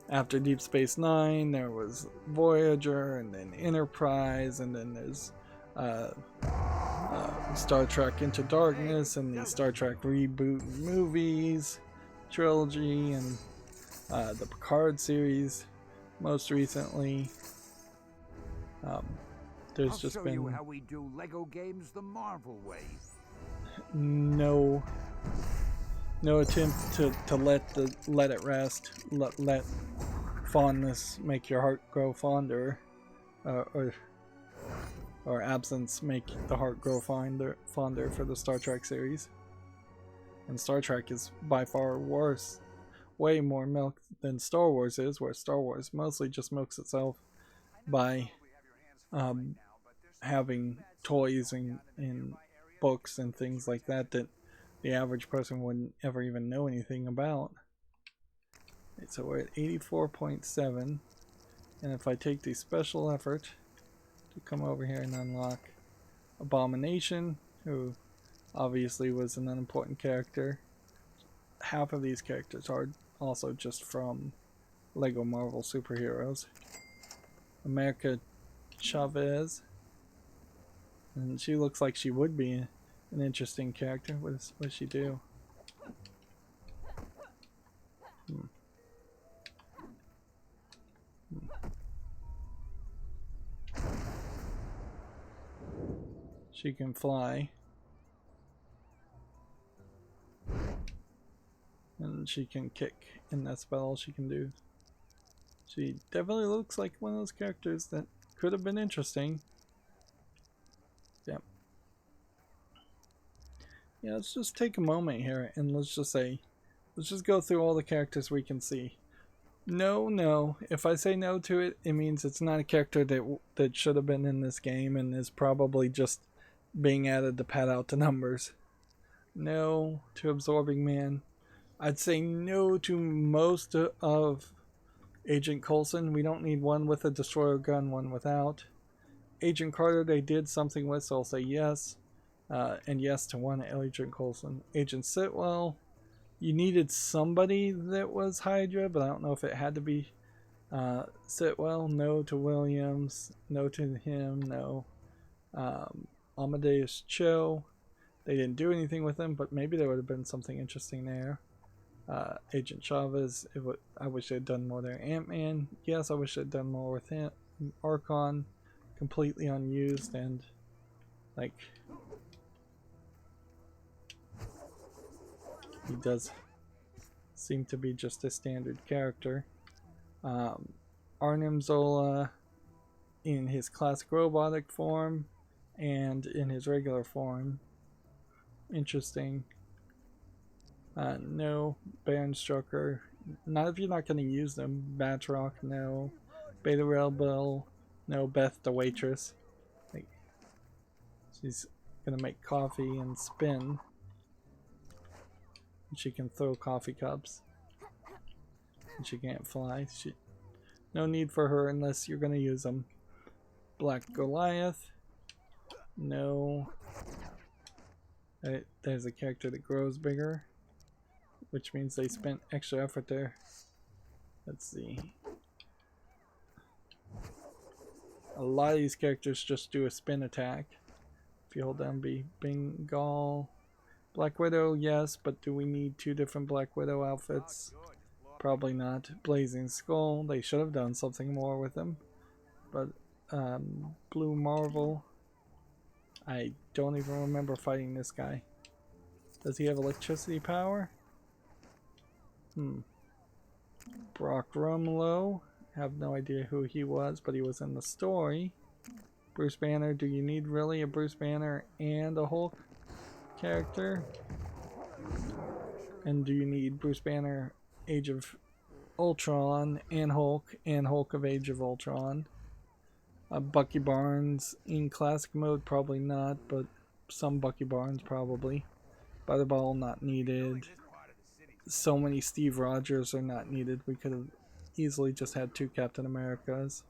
after Deep Space Nine there was Voyager, and then Enterprise, and then there's Star Trek Into Darkness, and the Star Trek reboot movies trilogy, and the Picard series most recently. There's just I'll show been you how we do LEGO games the Marvel way. no attempt to let it rest, let fondness make your heart grow fonder, or absence make the heart grow fonder for the Star Trek series. And Star Trek is by far worse, way more milk than Star Wars is, where Star Wars mostly just milks itself by having toys and books and things like that that the average person wouldn't ever even know anything about. So we're at 84.7, and if I take the special effort to come over here and unlock Abomination, who obviously was an unimportant character. Half of these characters are also just from LEGO Marvel Superheroes. America Chavez, and she looks like she would be an interesting character. What does she do? She can fly. And she can kick, and that's about all she can do. She definitely looks like one of those characters that could have been interesting. Yep. Yeah, let's just take a moment here and let's just go through all the characters we can see. No. If I say no to it, it means it's not a character that should have been in this game and is probably just being added to pad out the numbers. No to Absorbing Man. I'd say no to most of Agent Coulson. We don't need one with a destroyer gun, one without. Agent Carter, they did something with, so I'll say yes. And yes to one Agent Coulson. Agent Sitwell, you needed somebody that was Hydra, but I don't know if it had to be Sitwell. No to Williams. No to him. No. Amadeus Cho, they didn't do anything with him, but maybe there would have been something interesting there. Agent Chavez, I wish they'd done more there. Ant-Man, yes, I wish they'd done more with him. Archon, completely unused, and like he does seem to be just a standard character. Arnim Zola in his classic robotic form and in his regular form. Interesting. No. Baron Strucker, not if you're not going to use them. Batroc, no. Beta Ray Bill, no. Beth the waitress, like she's gonna make coffee and spin. And she can throw coffee cups. And she can't fly. No need for her unless you're gonna use them. Black Goliath, no. There's a character that grows bigger. which means they spent extra effort there. Let's see. A lot of these characters just do a spin attack. If you hold down B, Bengal. Black Widow, yes, but do we need 2 different Black Widow outfits? Probably not. Blazing Skull, they should have done something more with them. But Blue Marvel, I don't even remember fighting this guy. Does he have electricity power? Brock Rumlow, have no idea who he was, but he was in the story. Bruce Banner, do you need really a Bruce Banner and a Hulk character? And do you need Bruce Banner Age of Ultron and Hulk of Age of Ultron? Bucky Barnes in classic mode, probably not, but some Bucky Barnes probably. Butterball, not needed. So many Steve Rogers are not needed. We could have easily just had 2 Captain Americas.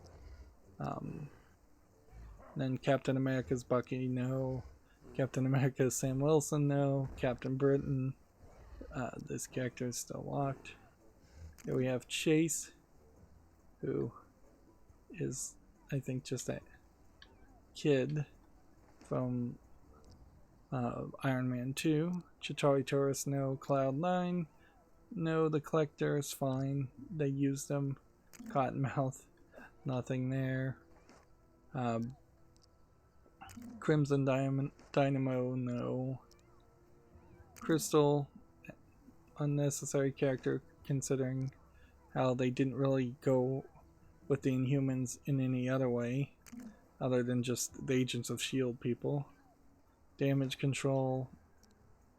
Then Captain America's Bucky, no. Captain America's Sam Wilson, no. Captain Britain, this character is still locked. Here we have Chase, who is, I think, just a kid from Iron Man 2. Chitauri Taurus, no. Cloud9, no. The Collector is fine. They used them. Cottonmouth, nothing there. Crimson Dynamo, no. Crystal, unnecessary character considering how they didn't really go with the Inhumans in any other way other than just the Agents of S.H.I.E.L.D. people. Damage control,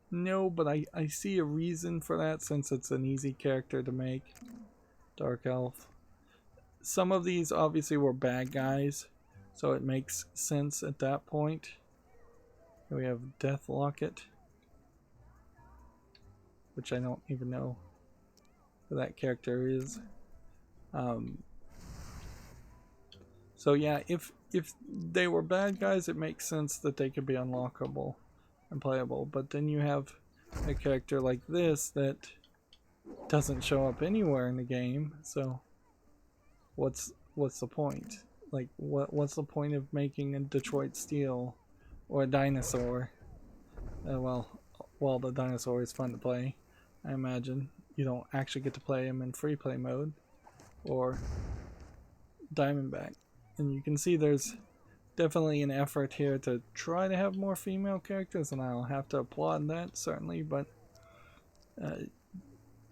no, but I see a reason for that since it's an easy character to make. Dark Elf. Some of these obviously were bad guys, so it makes sense at that point. Here we have Death Locket, which I don't even know who that character is. So yeah, if they were bad guys, it makes sense that they could be unlockable and playable. But then you have a character like this that doesn't show up anywhere in the game. So what's the point? Like what's the point of making a Detroit Steel or a dinosaur? Well, the dinosaur is fun to play. I imagine you don't actually get to play him in free play mode or Diamondback. And you can see there's definitely an effort here to try to have more female characters, and I'll have to applaud that certainly, but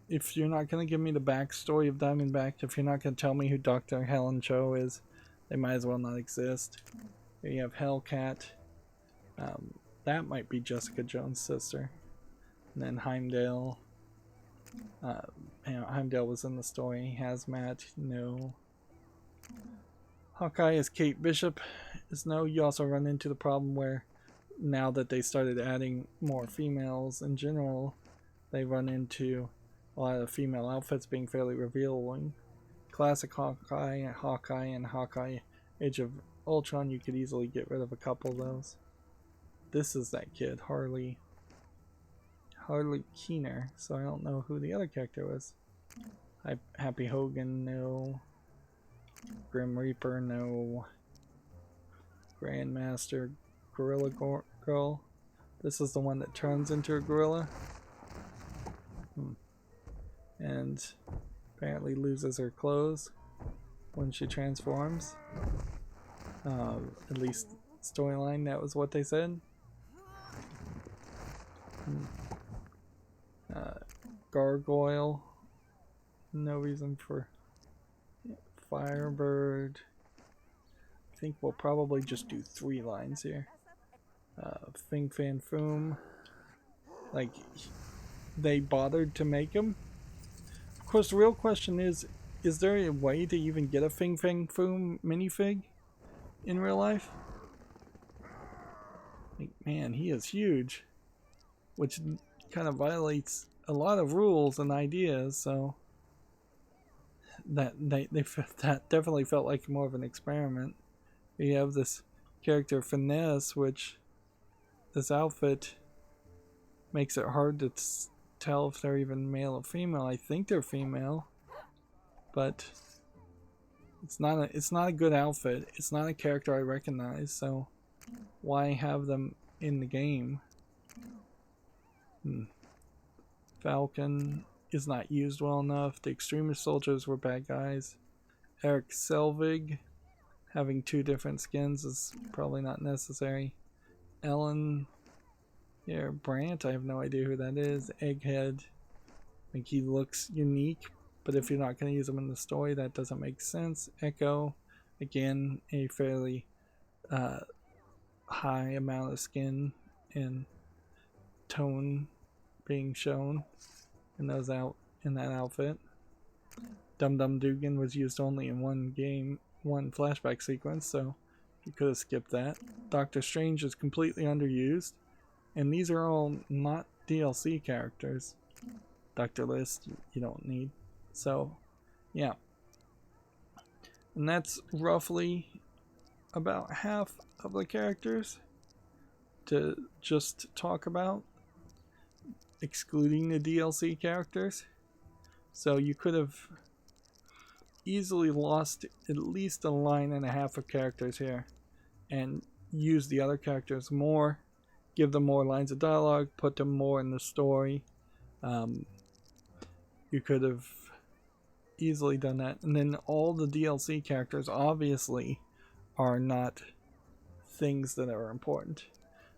if you're not going to give me the backstory of Diamondback, if you're not going to tell me who Dr. Helen Cho is, they might as well not exist. Here you have Hellcat. That might be Jessica Jones' sister. And then Heimdall. Heimdall was in the story. Hazmat, no. Hawkeye is Kate Bishop, is no. You also run into the problem where now that they started adding more females in general, they run into a lot of female outfits being fairly revealing. Classic Hawkeye, and Hawkeye Age of Ultron, you could easily get rid of a couple of those. This is that kid, Harley Keener, so I don't know who the other character was. Happy Hogan, no. Grim Reaper, no. Grandmaster, Gorilla Girl. This is the one that turns into a gorilla. And apparently loses her clothes when she transforms. At least storyline, that was what they said. Gargoyle. No reason for Firebird. I think we'll probably just do 3 lines here. Fing Fan Foom. Like, they bothered to make him. Of course, the real question is there a way to even get a Fing Fang Foom minifig in real life? Like, man, he is huge. Which kind of violates a lot of rules and ideas, so that definitely felt like more of an experiment. You have this character Finesse, which this outfit makes it hard to tell if they're even male or female. I think they're female, but it's not a good outfit. It's not a character I recognize, so why have them in the game? Falcon is not used well enough. The extremist soldiers were bad guys. Eric Selvig having 2 different skins is probably not necessary. Ellen here, Brandt, I have no idea who that is. Egghead, I think he looks unique, but if you're not going to use him in the story, that doesn't make sense. Echo, again, a fairly high amount of skin and tone being shown in that outfit. Dum Dum Dugan was used only in one flashback sequence, so you could have skipped that. Doctor Strange is completely underused, and these are all not DLC characters. Dr. List, you don't need. So, yeah. And that's roughly about half of the characters to just talk about, excluding the DLC characters. So you could have easily lost at least a line and a half of characters here and use the other characters more, give them more lines of dialogue, put them more in the story. You could have easily done that. And then all the DLC characters obviously are not things that are important.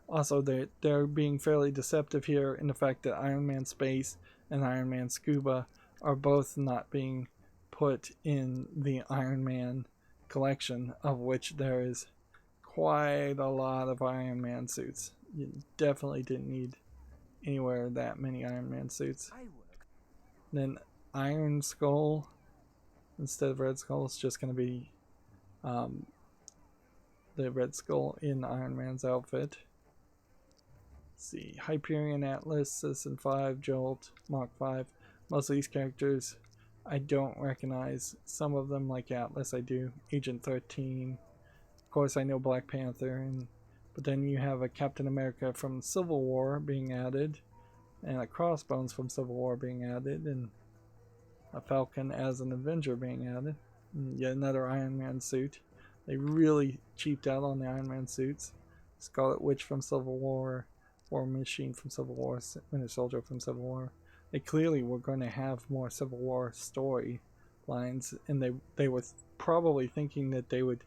Also, they're being fairly deceptive here in the fact that Iron Man Space and Iron Man Scuba are both not being put in the Iron Man collection, of which there is quite a lot of Iron Man suits. You definitely didn't need anywhere that many Iron Man suits. Then Iron Skull instead of Red Skull is just going to be the Red Skull in Iron Man's outfit. Let's see, Hyperion, Atlas, Citizen 5, Jolt, Mach 5. Most of these characters I don't recognize. Some of them, like Atlas, I do. Agent 13. Of course, I know Black Panther, but then you have a Captain America from Civil War being added, and a Crossbones from Civil War being added, and a Falcon as an Avenger being added, and yet another Iron Man suit. They really cheaped out on the Iron Man suits. Scarlet Witch from Civil War, War Machine from Civil War, Winter Soldier from Civil War. They clearly were going to have more Civil War story lines, and they were probably thinking that they would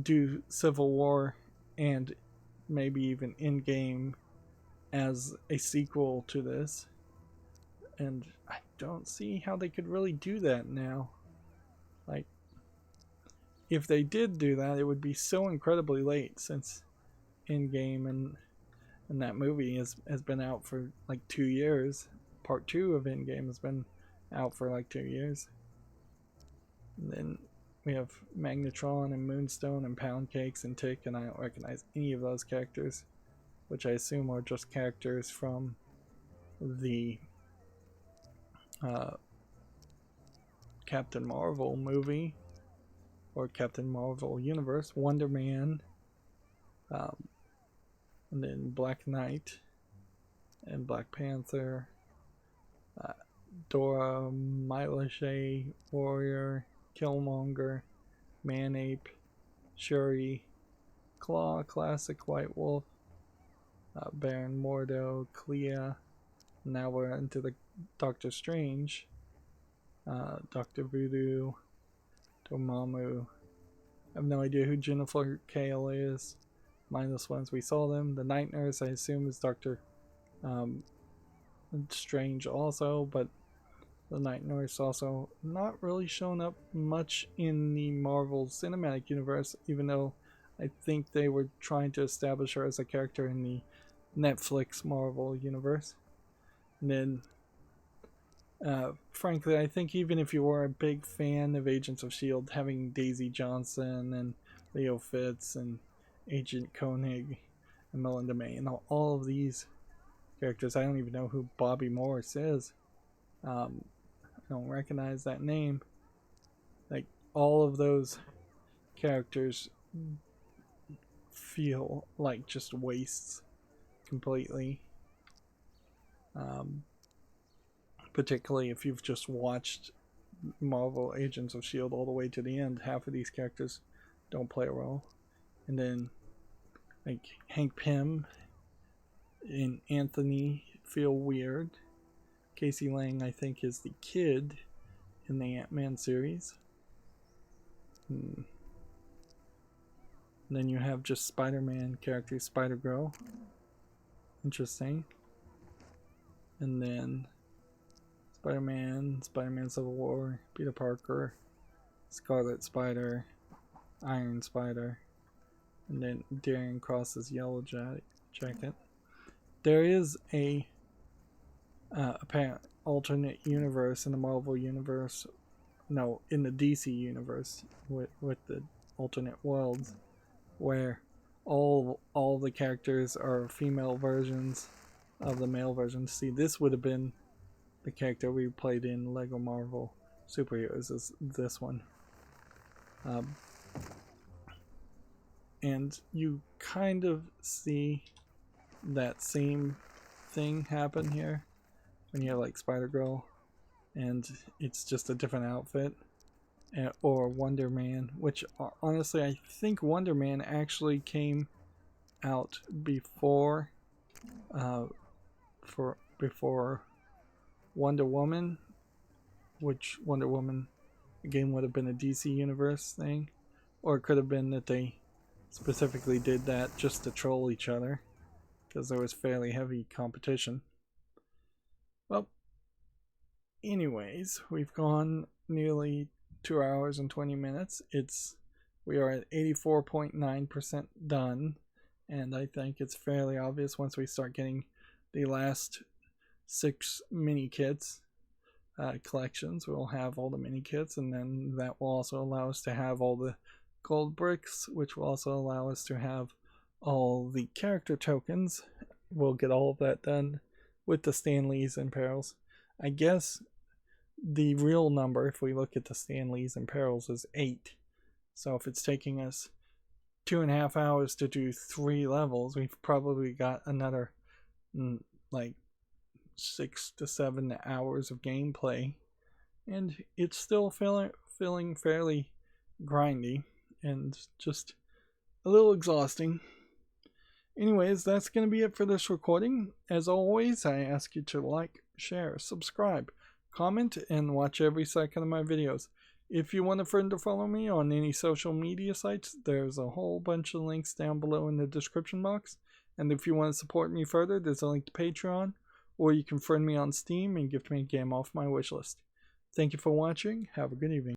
do Civil War and maybe even Endgame as a sequel to this. And I don't see how they could really do that now. Like, if they did do that, it would be so incredibly late, since Endgame and that movie has been out for like 2 years. Part 2 of Endgame has been out for like 2 years. And then we have Magnetron and Moonstone and Pound Cakes and Tick, and I don't recognize any of those characters, which I assume are just characters from the Captain Marvel movie or Captain Marvel universe. Wonder Man, and then Black Knight and Black Panther, Dora Milaje, Warrior, Killmonger, Manape, Shuri, Claw, Classic White Wolf, Baron Mordo, Clea. Now we're into the Doctor Strange, Dr. Voodoo, Dormammu. I have no idea who Jennifer Kale is. Mindless Ones, we saw them. The Night Nurse, I assume, is Doctor Strange also, but the Night Nurse also not really shown up much in the Marvel Cinematic Universe, even though I think they were trying to establish her as a character in the Netflix Marvel Universe. And then, frankly, I think even if you were a big fan of Agents of S.H.I.E.L.D., having Daisy Johnson and Leo Fitz and Agent Koenig and Melinda May and all of these characters, I don't even know who Bobby Morris is. I don't recognize that name. Like, all of those characters feel like just wastes completely. Particularly if you've just watched Marvel Agents of S.H.I.E.L.D. all the way to the end, half of these characters don't play a role. And then like Hank Pym and Anthony feel weird. Casey Lang, I think, is the kid in the Ant-Man series. And then you have just Spider-Man characters, Spider-Girl. Interesting. And then Spider-Man, Spider-Man Civil War, Peter Parker, Scarlet Spider, Iron Spider, and then Darian Cross's Yellow Jacket. There is a apparent alternate universe in the Marvel universe, no, in the DC universe with the alternate worlds, where all the characters are female versions of the male versions. See, this would have been the character we played in LEGO Marvel Superheroes, is this one. And you kind of see that same thing happen here when you have like Spider-Girl and it's just a different outfit, or Wonder Man, which honestly I think Wonder Man actually came out before before Wonder Woman, which Wonder Woman again would have been a DC Universe thing, or it could have been that they specifically did that just to troll each other because there was fairly heavy competition. Well, anyways, we've gone nearly 2 hours and 20 minutes. We are at 84.9% done, and I think it's fairly obvious once we start getting the last 6 mini kits collections, we'll have all the mini kits, and then that will also allow us to have all the gold bricks, which will also allow us to have all the character tokens. We'll get all of that done with the Stan Lees and Perils. I guess the real number, if we look at the Stan Lees and Perils, is 8. So if it's taking us 2.5 hours to do 3 levels, we've probably got another like 6 to 7 hours of gameplay, and it's still feeling fairly grindy and just a little exhausting. Anyways, that's going to be it for this recording. As always, I ask you to like, share, subscribe, comment, and watch every second of my videos. If you want a friend to follow me on any social media sites, there's a whole bunch of links down below in the description box. And if you want to support me further, there's a link to Patreon, or you can friend me on Steam and gift me a game off my wishlist. Thank you for watching. Have a good evening.